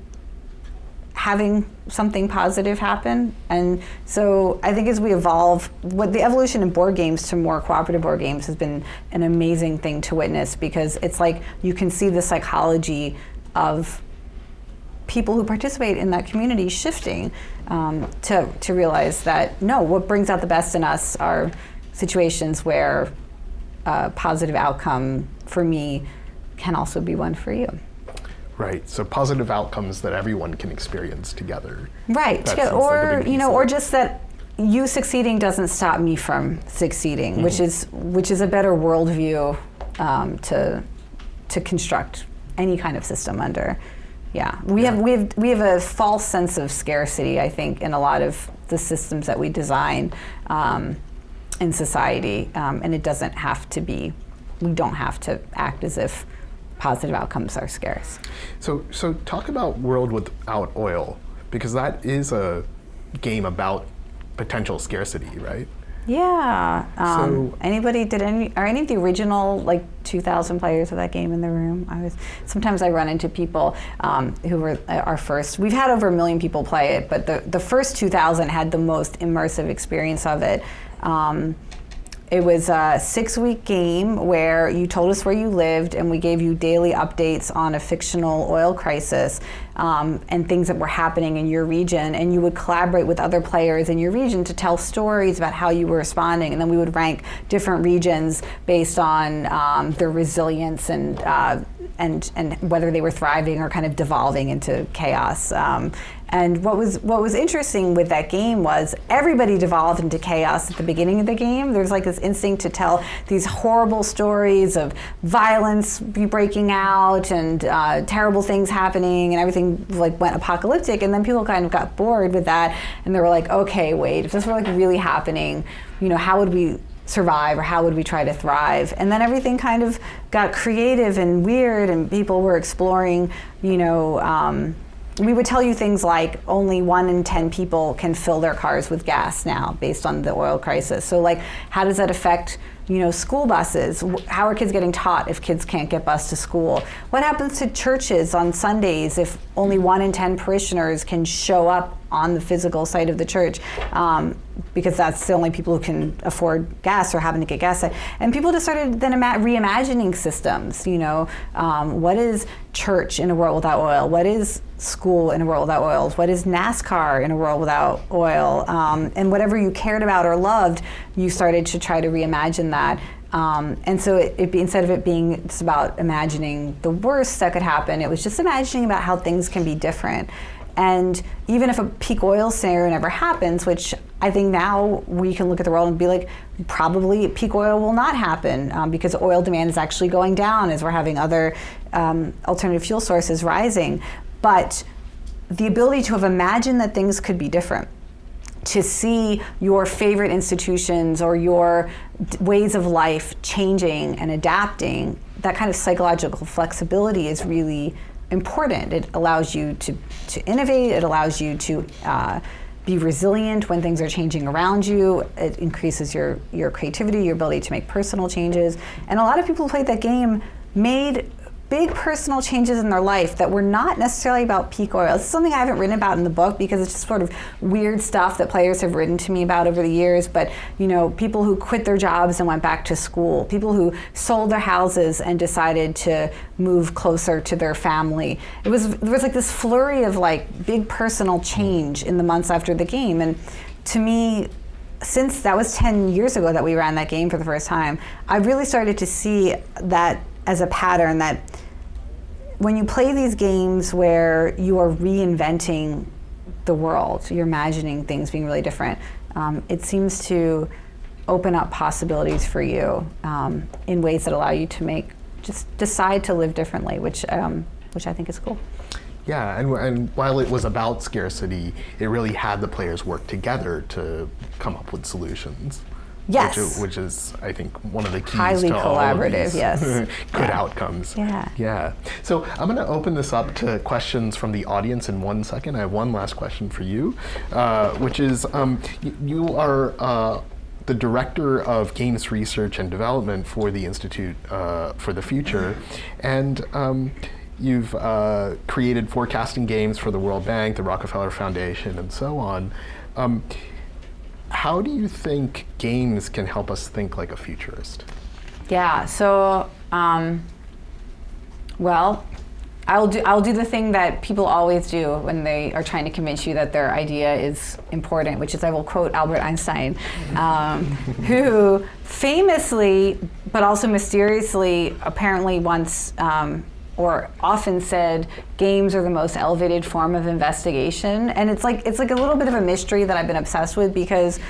having something positive happen? And so I think as we evolve, what the evolution in board games to more cooperative board games has been an amazing thing to witness, because it's like you can see the psychology of people who participate in that community shifting to realize that, no, what brings out the best in us are situations where a positive outcome for me can also be one for you.
Right. So positive outcomes that everyone can experience together.
Right. Or or just that you succeeding doesn't stop me from succeeding, which is a better worldview to construct any kind of system under. Yeah. We have a false sense of scarcity, I think, in a lot of the systems that we design in society, and it doesn't have to be. We don't have to act as if positive outcomes are scarce.
So talk about World Without Oil, because that is a game about potential scarcity, right?
Yeah. Are any of the original 2,000 players of that game in the room? Sometimes I run into people who were our first. We've had over 1 million people play it, but the first 2,000 had the most immersive experience of it. It was a 6-week game where you told us where you lived, and we gave you daily updates on a fictional oil crisis and things that were happening in your region. And you would collaborate with other players in your region to tell stories about how you were responding. And then we would rank different regions based on their resilience and whether they were thriving or kind of devolving into chaos. And what was interesting with that game was everybody devolved into chaos at the beginning of the game. There's this instinct to tell these horrible stories of violence breaking out and terrible things happening, and everything went apocalyptic. And then people kind of got bored with that, and they were like, okay, wait, if this were really happening, how would we survive, or how would we try to thrive? And then everything kind of got creative and weird, and people were exploring, we would tell you things like only 1 in 10 people can fill their cars with gas now based on the oil crisis. So how does that affect school buses? How are kids getting taught if kids can't get bused to school? What happens to churches on Sundays if only 1 in 10 parishioners can show up on the physical site of the church? Because that's the only people who can afford gas or happen to get gas. And people just started then reimagining systems. What is church in a world without oil? What is school in a world without oil? What is NASCAR in a world without oil? And whatever you cared about or loved, you started to try to reimagine that. And so instead of it being just about imagining the worst that could happen, it was just imagining about how things can be different. And even if a peak oil scenario never happens, which I think now we can look at the world and be like, probably peak oil will not happen because oil demand is actually going down as we're having other alternative fuel sources rising. But the ability to have imagined that things could be different, to see your favorite institutions or your ways of life changing and adapting, that kind of psychological flexibility is really important. It allows you to innovate. It allows you to be resilient when things are changing around you. It increases your creativity, your ability to make personal changes. And a lot of people who played that game made big personal changes in their life that were not necessarily about peak oil. This is something I haven't written about in the book because it's just sort of weird stuff that players have written to me about over the years. But people who quit their jobs and went back to school, people who sold their houses and decided to move closer to their family. There was this flurry of big personal change in the months after the game. And to me, since that was 10 years ago that we ran that game for the first time, I really started to see that as a pattern, that when you play these games where you are reinventing the world, you're imagining things being really different, it seems to open up possibilities for you in ways that allow you to just decide to live differently, which I think is cool.
Yeah, and while it was about scarcity, it really had the players work together to come up with solutions.
Yes.
Which is, I think, one of the keys
Highly
to all of
collaborative,
these
yes.
good outcomes.
Yeah.
Yeah. So I'm going to open this up to questions from the audience in 1 second. I have one last question for you, which is you are the director of games research and development for the Institute for the Future, and you've created forecasting games for the World Bank, the Rockefeller Foundation, and so on. How do you think games can help us think like a futurist?
Yeah, so, well, I'll do the thing that people always do when they are trying to convince you that their idea is important, which is I will quote Albert Einstein, who famously, but also mysteriously, apparently once or often said, games are the most elevated form of investigation. And it's like a little bit of a mystery that I've been obsessed with, because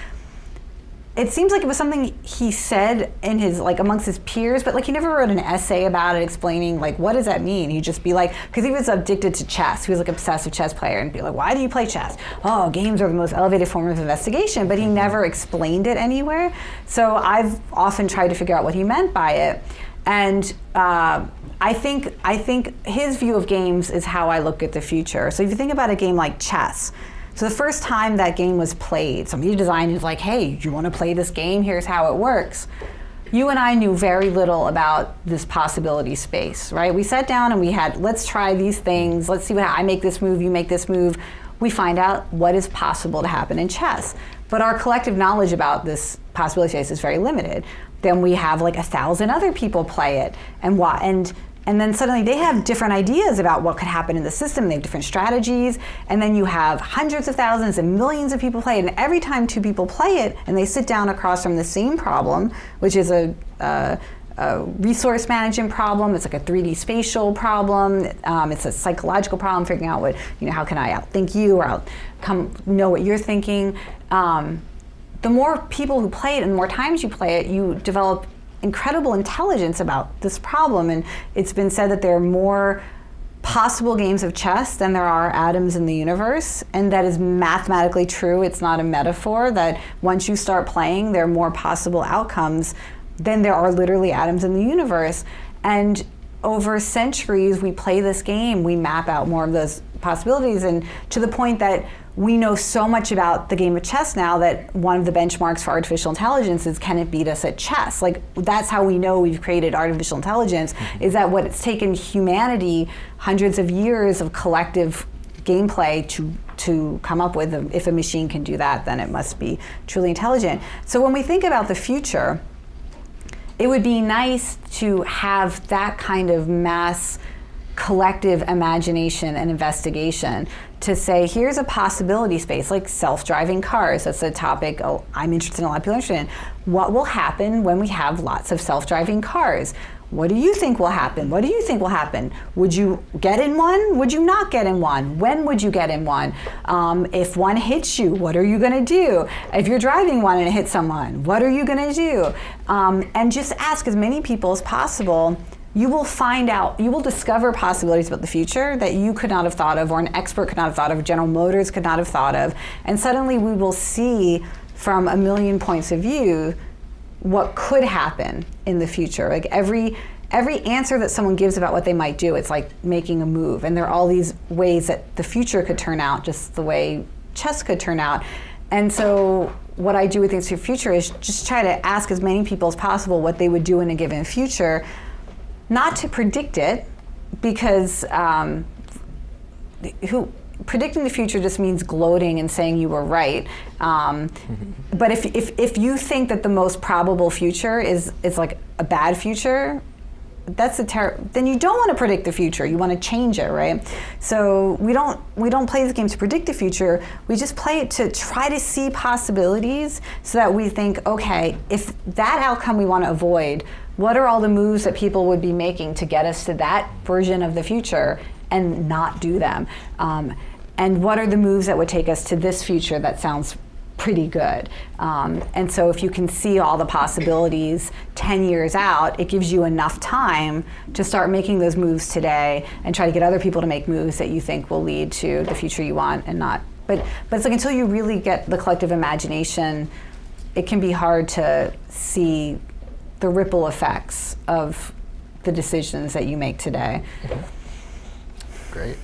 it seems like it was something he said in his, like, amongst his peers, but like he never wrote an essay about it explaining like, what does that mean? He'd just be like, because he was addicted to chess. He was like obsessive chess player, and be like, why do you play chess? Oh, games are the most elevated form of investigation, but he never explained it anywhere. So I've often tried to figure out what he meant by it. And I think his view of games is how I look at the future. So if you think about a game like chess, so the first time that game was played, somebody designed it, was like, hey, do you want to play this game? Here's how it works. You and I knew very little about this possibility space, right? We sat down and we had, let's try these things. Let's see what I make this move, you make this move. We find out what is possible to happen in chess. But our collective knowledge about this possibility space is very limited. Then we have like 1,000 other people play it, and then suddenly they have different ideas about what could happen in the system. They have different strategies, and then you have hundreds of thousands and millions of people play it. And every time two people play it, and they sit down across from the same problem, which is a resource management problem. It's like a 3D spatial problem. It's a psychological problem, figuring out how can I outthink you or know what you're thinking. The more people who play it and the more times you play it, you develop incredible intelligence about this problem. And it's been said that there are more possible games of chess than there are atoms in the universe. And that is mathematically true. It's not a metaphor, that once you start playing, there are more possible outcomes than there are literally atoms in the universe. And over centuries, we play this game, we map out more of those possibilities, and to the point that we know so much about the game of chess now that one of the benchmarks for artificial intelligence is, can it beat us at chess? Like, that's how we know we've created artificial intelligence, is that what it's taken humanity hundreds of years of collective gameplay to come up with. If a machine can do that, then it must be truly intelligent. So when we think about the future, it would be nice to have that kind of mass collective imagination and investigation to say, here's a possibility space, like self-driving cars. That's a topic I'm interested in, a lot of people are interested in. What will happen when we have lots of self-driving cars? What do you think will happen? What do you think will happen? Would you get in one? Would you not get in one? When would you get in one? If one hits you, what are you going to do? If you're driving one and it hits someone, what are you going to do? And just ask as many people as possible. You will find out, you will discover possibilities about the future that you could not have thought of, or an expert could not have thought of, General Motors could not have thought of. And suddenly we will see from a million points of view what could happen in the future. Like every answer that someone gives about what they might do, it's like making a move. And there are all these ways that the future could turn out, just the way chess could turn out. And so what I do with the Institute for the Future is just try to ask as many people as possible what they would do in a given future. Not to predict it, because predicting the future just means gloating and saying you were right. But if you think that the most probable future is like a bad future, then you don't want to predict the future. You want to change it, right? So we don't play this game to predict the future. We just play it to try to see possibilities, so that we think, okay, if that outcome we want to avoid, what are all the moves that people would be making to get us to that version of the future and not do them? And what are the moves that would take us to this future that sounds pretty good? And so if you can see all the possibilities 10 years out, it gives you enough time to start making those moves today and try to get other people to make moves that you think will lead to the future you want and not. But it's like, until you really get the collective imagination it can be hard to see the ripple effects of the decisions that you make today.
Great.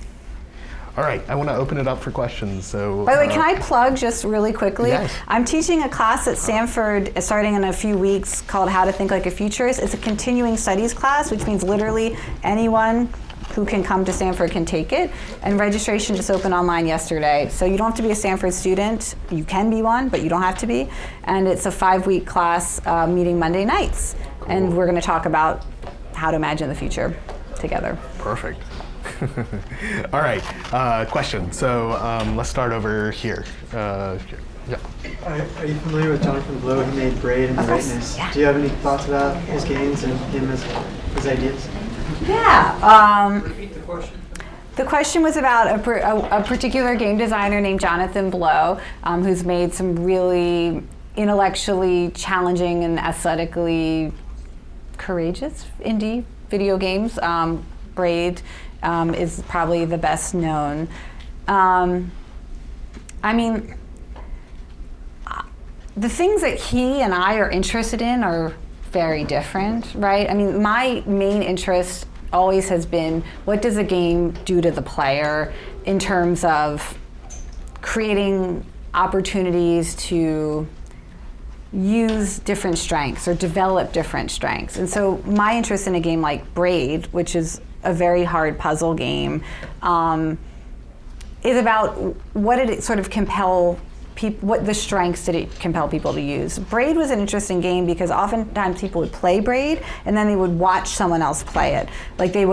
All right, I want to open it up for questions. So,
by the way, can I plug just really quickly?
Yes.
I'm teaching a class at Stanford starting in a few weeks called How to Think Like a Futurist. It's a continuing studies class, which means literally anyone who can come to Stanford can take it. And registration just opened online yesterday. So you don't have to be a Stanford student. You can be one, but you don't have to be. And it's a 5-week class meeting Monday nights.
Cool.
And we're going to talk about how to imagine the future together.
Perfect. All right, question. So let's start over here. Yeah.
Are you familiar with Jonathan Blow? He made Braid and The Rightness.
Yeah.
Do you have any thoughts about his games and him as his ideas?
Yeah.
Repeat the question.
The question was about a particular game designer named Jonathan Blow, who's made some really intellectually challenging and aesthetically courageous indie video games. Braid is probably the best known. I mean, the things that he and I are interested in are very different, right? I mean, my main interest always has been, what does a game do to the player in terms of creating opportunities to use different strengths or develop different strengths. And so my interest in a game like Braid, which is a very hard puzzle game, is about what did it sort of compel people, what the strengths did it compel people to use. Braid was an interesting game because oftentimes people would play Braid and then they would watch someone else play it. Like I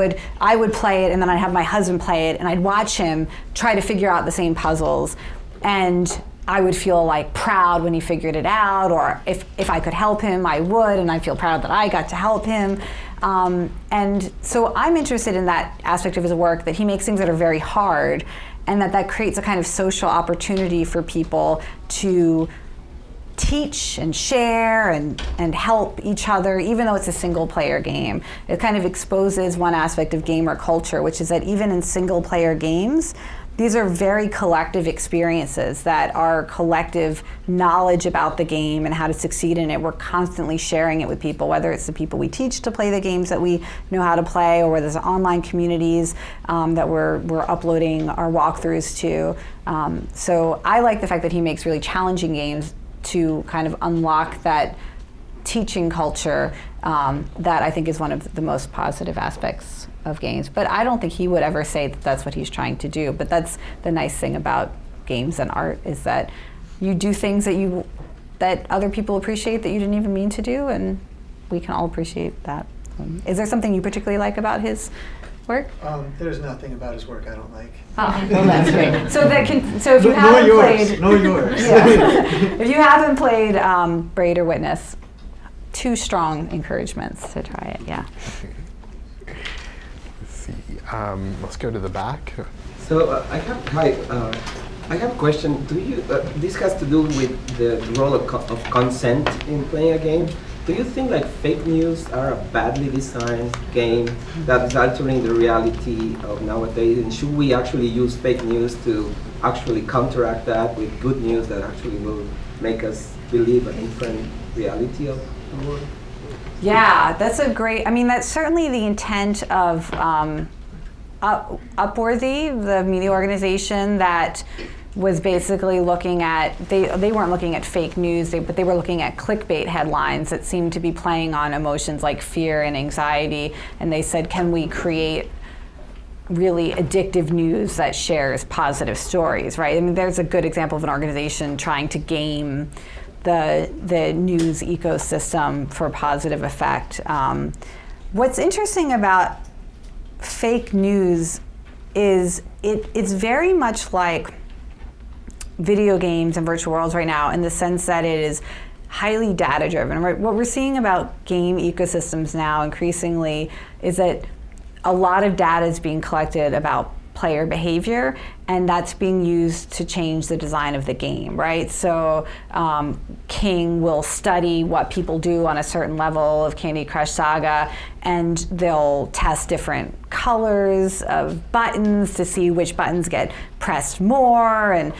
would play it and then I'd have my husband play it and I'd watch him try to figure out the same puzzles, and I would feel like proud when he figured it out, or if I could help him, I would, and I'd feel proud that I got to help him. And so I'm interested in that aspect of his work, that he makes things that are very hard, and that creates a kind of social opportunity for people to teach and share and help each other, even though it's a single player game. It kind of exposes one aspect of gamer culture, which is that even in single player games, these are very collective experiences that are collective knowledge about the game and how to succeed in it. We're constantly sharing it with people, whether it's the people we teach to play the games that we know how to play, or whether there's online communities that we're uploading our walkthroughs to. So I like the fact that he makes really challenging games to kind of unlock that teaching culture that I think is one of the most positive aspects of games. But I don't think he would ever say that that's what he's trying to do. But that's the nice thing about games and art, is that you do things that other people appreciate that you didn't even mean to do, and we can all appreciate that. Is there something you particularly like about his work?
There's nothing about his work I don't like.
Oh, well, that's great. So if you
Nor
haven't
yours.
played,
Nor yours.
yeah. If you haven't played Braid or Witness, 2 strong encouragements to try it. Yeah.
Let's see. Let's go to the back.
So I have a question. Do you? This has to do with the role of consent in playing a game. Do you think like fake news are a badly designed game that is altering the reality of nowadays? And should we actually use fake news to actually counteract that with good news that actually will make us believe a different reality of the world?
Yeah, that's a great, I mean, that's certainly the intent of Upworthy, the media organization that was basically looking at, they weren't looking at fake news, but they were looking at clickbait headlines that seemed to be playing on emotions like fear and anxiety. And they said, can we create really addictive news that shares positive stories, right? I mean, there's a good example of an organization trying to game the news ecosystem for positive effect. What's interesting about fake news is it's very much like video games and virtual worlds right now, in the sense that it is highly data driven. What we're seeing about game ecosystems now increasingly is that a lot of data is being collected about player behavior, and that's being used to change the design of the game, right? So King will study what people do on a certain level of Candy Crush Saga, and they'll test different colors of buttons to see which buttons get pressed more, and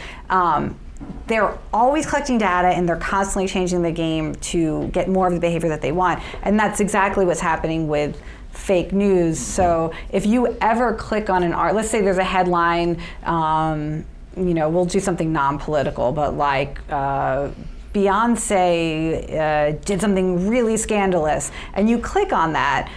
they're always collecting data and they're constantly changing the game to get more of the behavior that they want. And that's exactly what's happening with fake news. So if you ever click on let's say there's a headline, we'll do something non-political, but like Beyonce did something really scandalous, and you click on that,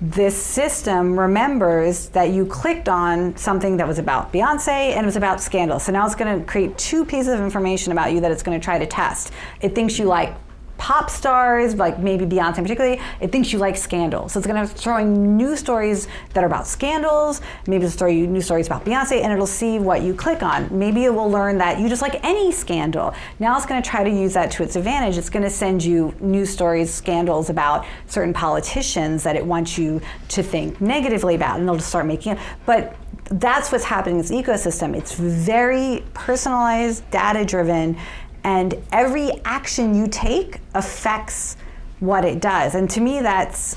this system remembers that you clicked on something that was about Beyonce and it was about scandal. So now it's going to create two pieces of information about you that it's going to try to test. It thinks you like pop stars, like maybe Beyonce particularly. It thinks you like scandals. So it's going to throw in news stories that are about scandals. Maybe it'll throw you news stories about Beyonce, and it'll see what you click on. Maybe it will learn that you just like any scandal. Now it's going to try to use that to its advantage. It's going to send you news stories, scandals about certain politicians that it wants you to think negatively about, and it'll just start making it. But that's what's happening in this ecosystem. It's very personalized, data-driven, and every action you take affects what it does. And to me, that's,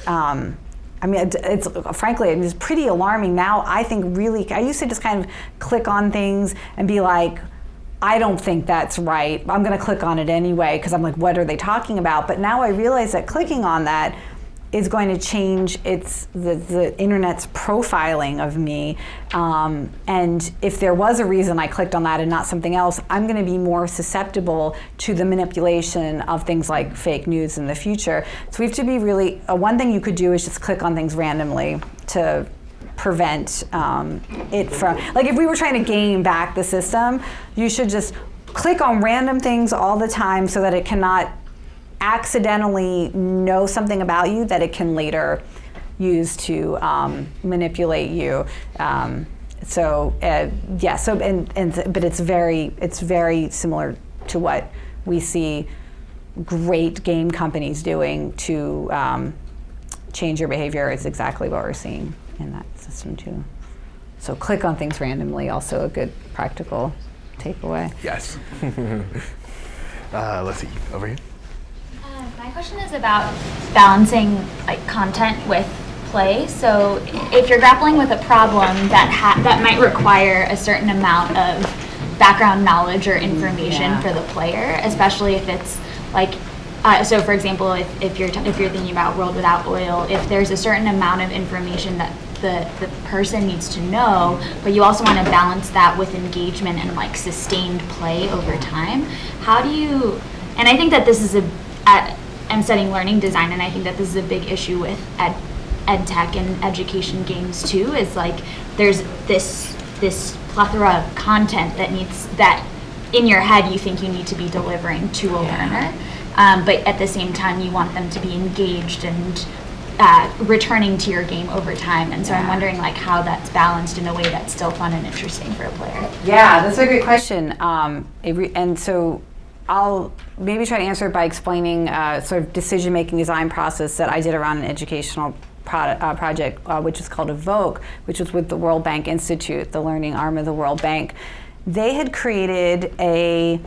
it's frankly, it's pretty alarming now. I think really, I used to just kind of click on things and be like, I don't think that's right. I'm going to click on it anyway because I'm like, what are they talking about? But now I realize that clicking on that is going to change the internet's profiling of me. And if there was a reason I clicked on that and not something else, I'm going to be more susceptible to the manipulation of things like fake news in the future. So we have to be really, one thing you could do is just click on things randomly to prevent it from, like if we were trying to game back the system, you should just click on random things all the time so that it cannot accidentally know something about you that it can later use to manipulate you. But it's very similar to what we see great game companies doing to change your behavior. Is exactly what we're seeing in that system too. So click on things randomly, also a good practical takeaway.
Yes. Let's see, over here.
My question is about balancing content with play. So if you're grappling with a problem that might require a certain amount of background knowledge or information for the player, especially if it's like, so for example, if you're thinking about World Without Oil, if there's a certain amount of information that the person needs to know, but you also want to balance that with engagement and like sustained play over time. How do you, and I think that this is I'm studying learning design, and I think that this is a big issue with ed tech and education games too, is like there's this plethora of content that in your head you think you need to be delivering to a learner, but at the same time you want them to be engaged and returning to your game over time. And so I'm wondering like how that's balanced in a way that's still fun and interesting for a player.
Yeah, that's a great question. And so I'll maybe try to answer it by explaining sort of decision-making design process that I did around an educational project, which is called Evoke, which was with the World Bank Institute, the learning arm of the World Bank. They had created a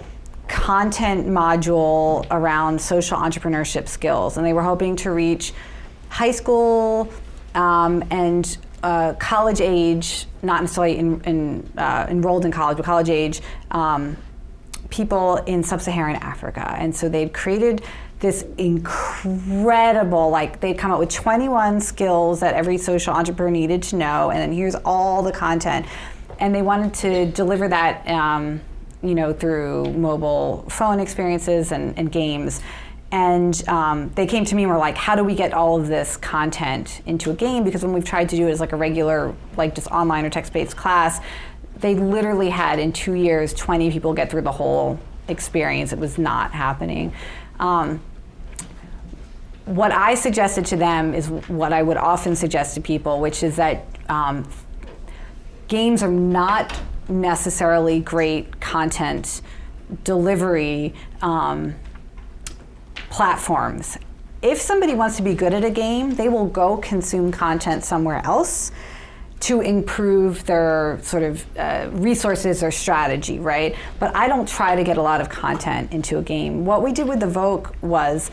content module around social entrepreneurship skills, and they were hoping to reach high school and college age, not necessarily enrolled in college, but college age people in sub-Saharan Africa. And so they'd created this incredible, like they'd come up with 21 skills that every social entrepreneur needed to know, and then here's all the content. And they wanted to deliver that through mobile phone experiences and games. And they came to me and were like, how do we get all of this content into a game? Because when we've tried to do it as like a regular, like just online or text-based class, they literally had in 2 years 20 people get through the whole experience. It was not happening. What I suggested to them is what I would often suggest to people, which is that games are not necessarily great content delivery platforms. If somebody wants to be good at a game, they will go consume content somewhere else to improve their sort of resources or strategy, right? But I don't try to get a lot of content into a game. What we did with Evoke was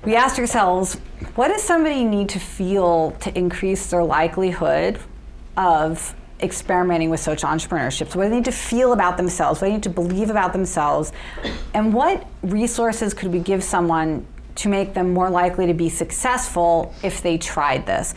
we asked ourselves, what does somebody need to feel to increase their likelihood of experimenting with social entrepreneurship. So what do they need to feel about themselves? What do they need to believe about themselves? And what resources could we give someone to make them more likely to be successful if they tried this?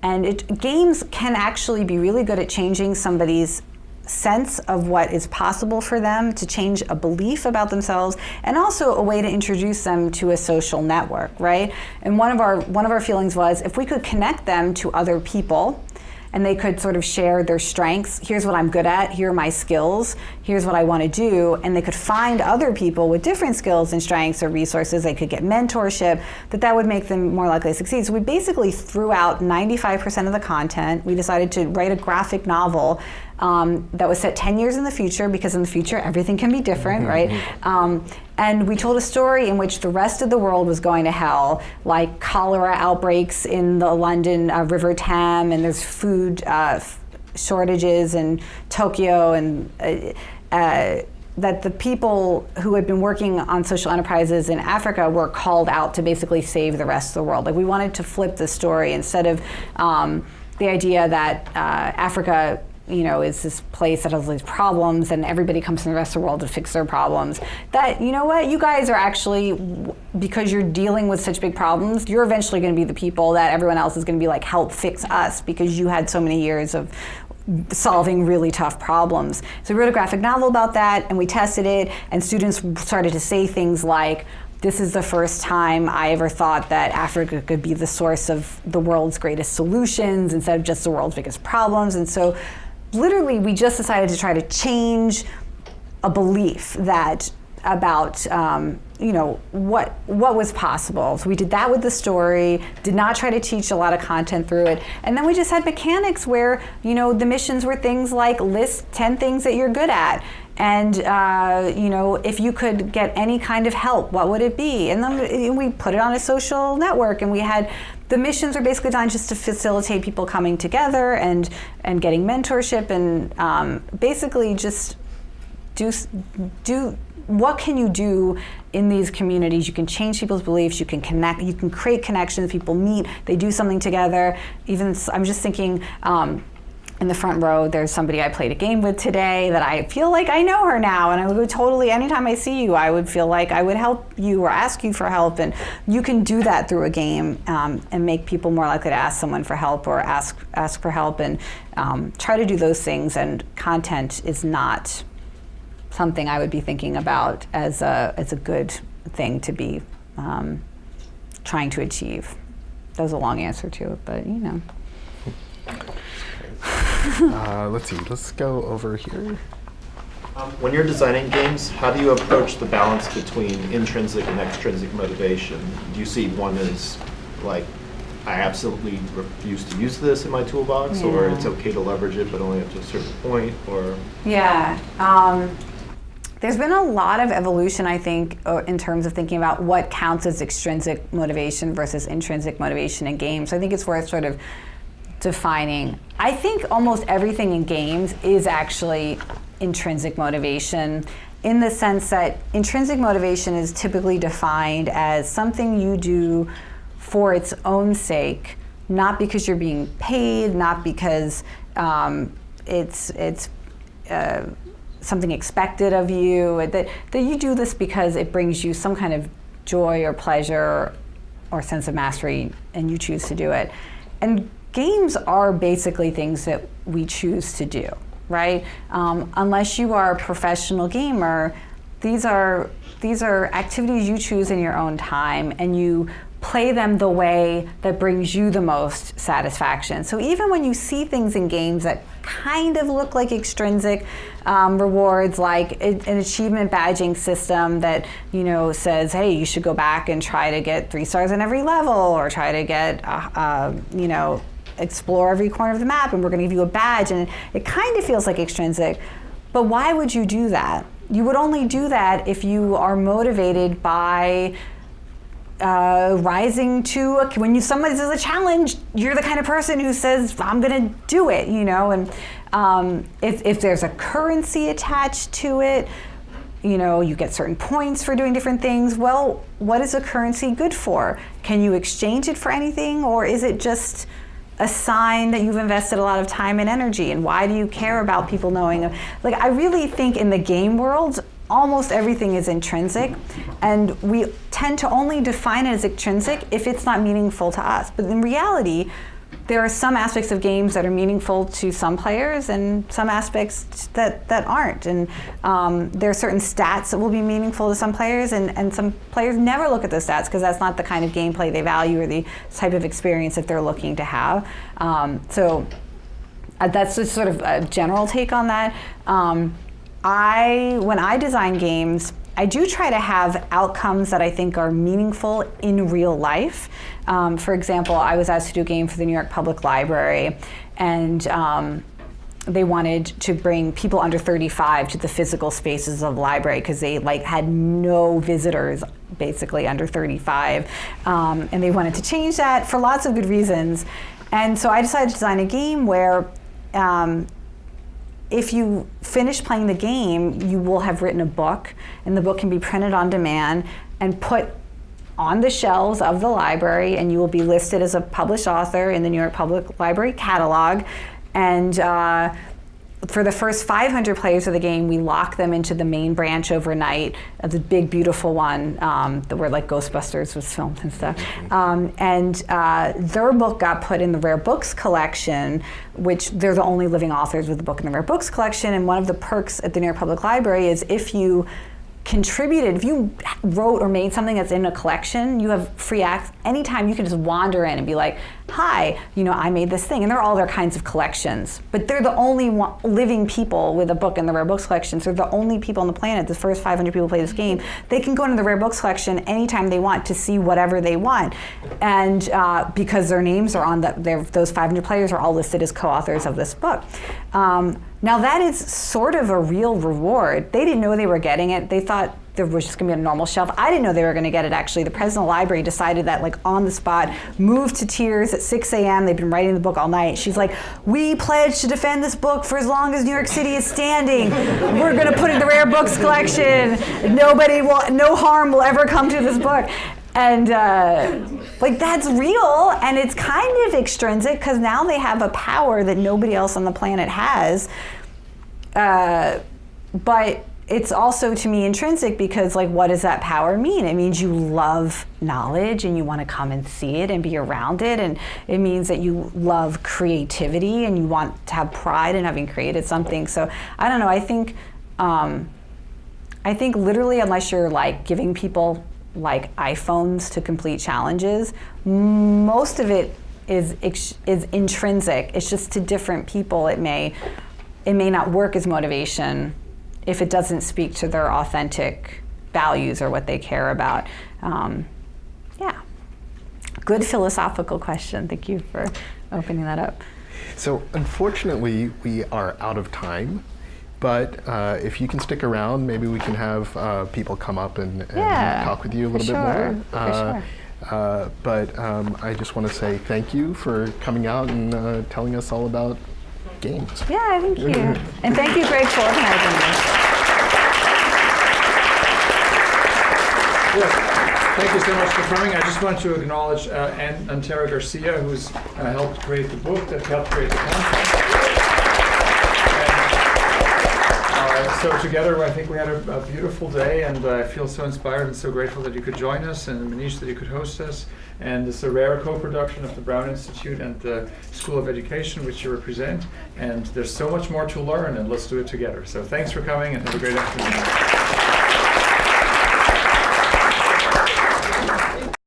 Games can actually be really good at changing somebody's sense of what is possible for them, to change a belief about themselves, and also a way to introduce them to a social network, right? And one of our feelings was, if we could connect them to other people, and they could sort of share their strengths. Here's what I'm good at, here are my skills, here's what I want to do, and they could find other people with different skills and strengths or resources, they could get mentorship, that would make them more likely to succeed. So we basically threw out 95% of the content. We decided to write a graphic novel that was set 10 years in the future, because in the future everything can be different, right? And we told a story in which the rest of the world was going to hell, like cholera outbreaks in the London River Thames, and there's food shortages in Tokyo, and that the people who had been working on social enterprises in Africa were called out to basically save the rest of the world. Like, we wanted to flip the story, instead of the idea that Africa is this place that has these problems and everybody comes from the rest of the world to fix their problems. That, you know what, you guys are actually, because you're dealing with such big problems, you're eventually going to be the people that everyone else is going to be like, help fix us, because you had so many years of solving really tough problems. So we wrote a graphic novel about that, and we tested it, and students started to say things like, this is the first time I ever thought that Africa could be the source of the world's greatest solutions instead of just the world's biggest problems. And so literally, we just decided to try to change a belief that about what was possible. So we did that with the story, did not try to teach a lot of content through it. And then we just had mechanics where, the missions were things like, list 10 things that you're good at. And, if you could get any kind of help, what would it be? And then we put it on a social network, and the missions are basically designed just to facilitate people coming together and getting mentorship, and basically just do what can you do in these communities? You can change people's beliefs, you can connect, you can create connections, people meet, they do something together. Even, I'm just thinking, in the front row, there's somebody I played a game with today that I feel like I know her now, and I would totally, anytime I see you, I would feel like I would help you or ask you for help, and you can do that through a game, and make people more likely to ask someone for help or ask for help, and try to do those things. And content is not something I would be thinking about as a good thing to be trying to achieve. That was a long answer to it, but
Let's see, let's go over here.
When you're designing games, how do you approach the balance between intrinsic and extrinsic motivation? Do you see one as like, I absolutely refuse to use this in my toolbox, or it's okay to leverage it but only up to a certain point, or?
Yeah. There's been a lot of evolution, I think, in terms of thinking about what counts as extrinsic motivation versus intrinsic motivation in games. So I think it's worth sort of defining. I think almost everything in games is actually intrinsic motivation, in the sense that intrinsic motivation is typically defined as something you do for its own sake, not because you're being paid, not because it's something expected of you, that you do this because it brings you some kind of joy or pleasure or sense of mastery, and you choose to do it. And games are basically things that we choose to do, right? Unless you are a professional gamer, these are activities you choose in your own time, and you play them the way that brings you the most satisfaction. So even when you see things in games that kind of look like extrinsic rewards, like an achievement badging system that says, hey, you should go back and try to get 3 stars in every level, or try to get explore every corner of the map, and we're going to give you a badge, and it kind of feels like extrinsic. But why would you do that? You would only do that if you are motivated by rising to when somebody says a challenge, you're the kind of person who says, I'm going to do it, and if there's a currency attached to it, you get certain points for doing different things. Well, what is a currency good for? Can you exchange it for anything, or is it just a sign that you've invested a lot of time and energy? And why do you care about people knowing? Like, I really think in the game world, almost everything is intrinsic, and we tend to only define it as extrinsic if it's not meaningful to us. But in reality, there are some aspects of games that are meaningful to some players and some aspects that aren't. And there are certain stats that will be meaningful to some players, and some players never look at the stats because that's not the kind of gameplay they value or the type of experience that they're looking to have. So that's just sort of a general take on that. When I design games, I do try to have outcomes that I think are meaningful in real life. For example, I was asked to do a game for the New York Public Library, and they wanted to bring people under 35 to the physical spaces of the library because they had no visitors, basically under 35, and they wanted to change that for lots of good reasons. And so I decided to design a game where if you finish playing the game, you will have written a book, and the book can be printed on demand and put on the shelves of the library, and you will be listed as a published author in the New York Public Library catalog. And for the first 500 players of the game, we lock them into the main branch overnight, the big, beautiful one where like Ghostbusters was filmed and stuff. And their book got put in the rare books collection, which they're the only living authors with the book in the rare books collection. And one of the perks at the New York Public Library is if you contributed, if you wrote or made something that's in a collection, you have free access. Anytime you can just wander in and be like, hi, I made this thing. And they're all their kinds of collections. But they're the only living people with a book in the rare books collection. So they're the only people on the planet. The first 500 people play this game. They can go into the rare books collection anytime they want to see whatever they want. And because their names are on those 500 players are all listed as co-authors of this book. Now that is sort of a real reward. They didn't know they were getting it. They thought there was just gonna be a normal shelf. I didn't know they were gonna get it actually. The president of the library decided that on the spot, moved to tears at 6 a.m. They've been writing the book all night. She's like, we pledge to defend this book for as long as New York City is standing. We're gonna put it in the rare books collection. No harm will ever come to this book. And that's real, and it's kind of extrinsic because now they have a power that nobody else on the planet has. But it's also, to me, intrinsic because, what does that power mean? It means you love knowledge and you want to come and see it and be around it, and it means that you love creativity and you want to have pride in having created something. So I don't know. I think literally, unless you're giving people iPhones to complete challenges, most of it is intrinsic. It's just to different people. It may not work as motivation if it doesn't speak to their authentic values or what they care about. Good philosophical question. Thank you for opening that up.
So unfortunately, we are out of time. But if you can stick around, maybe we can have people come up and talk with you a little bit more.
For sure.
But I just want to say thank you for coming out and telling us all about games.
Yeah, thank you. And thank you, Greg, for organizing this.
Yes, thank you so much for coming. I just want to acknowledge Antero Garcia, who's helped create the book, that helped create the content. So together, I think we had a beautiful day, and I feel so inspired and so grateful that you could join us, and Manish, that you could host us. And it's a rare co-production of the Brown Institute and the School of Education, which you represent. And there's so much more to learn, and let's do it together. So thanks for coming, and have a great afternoon.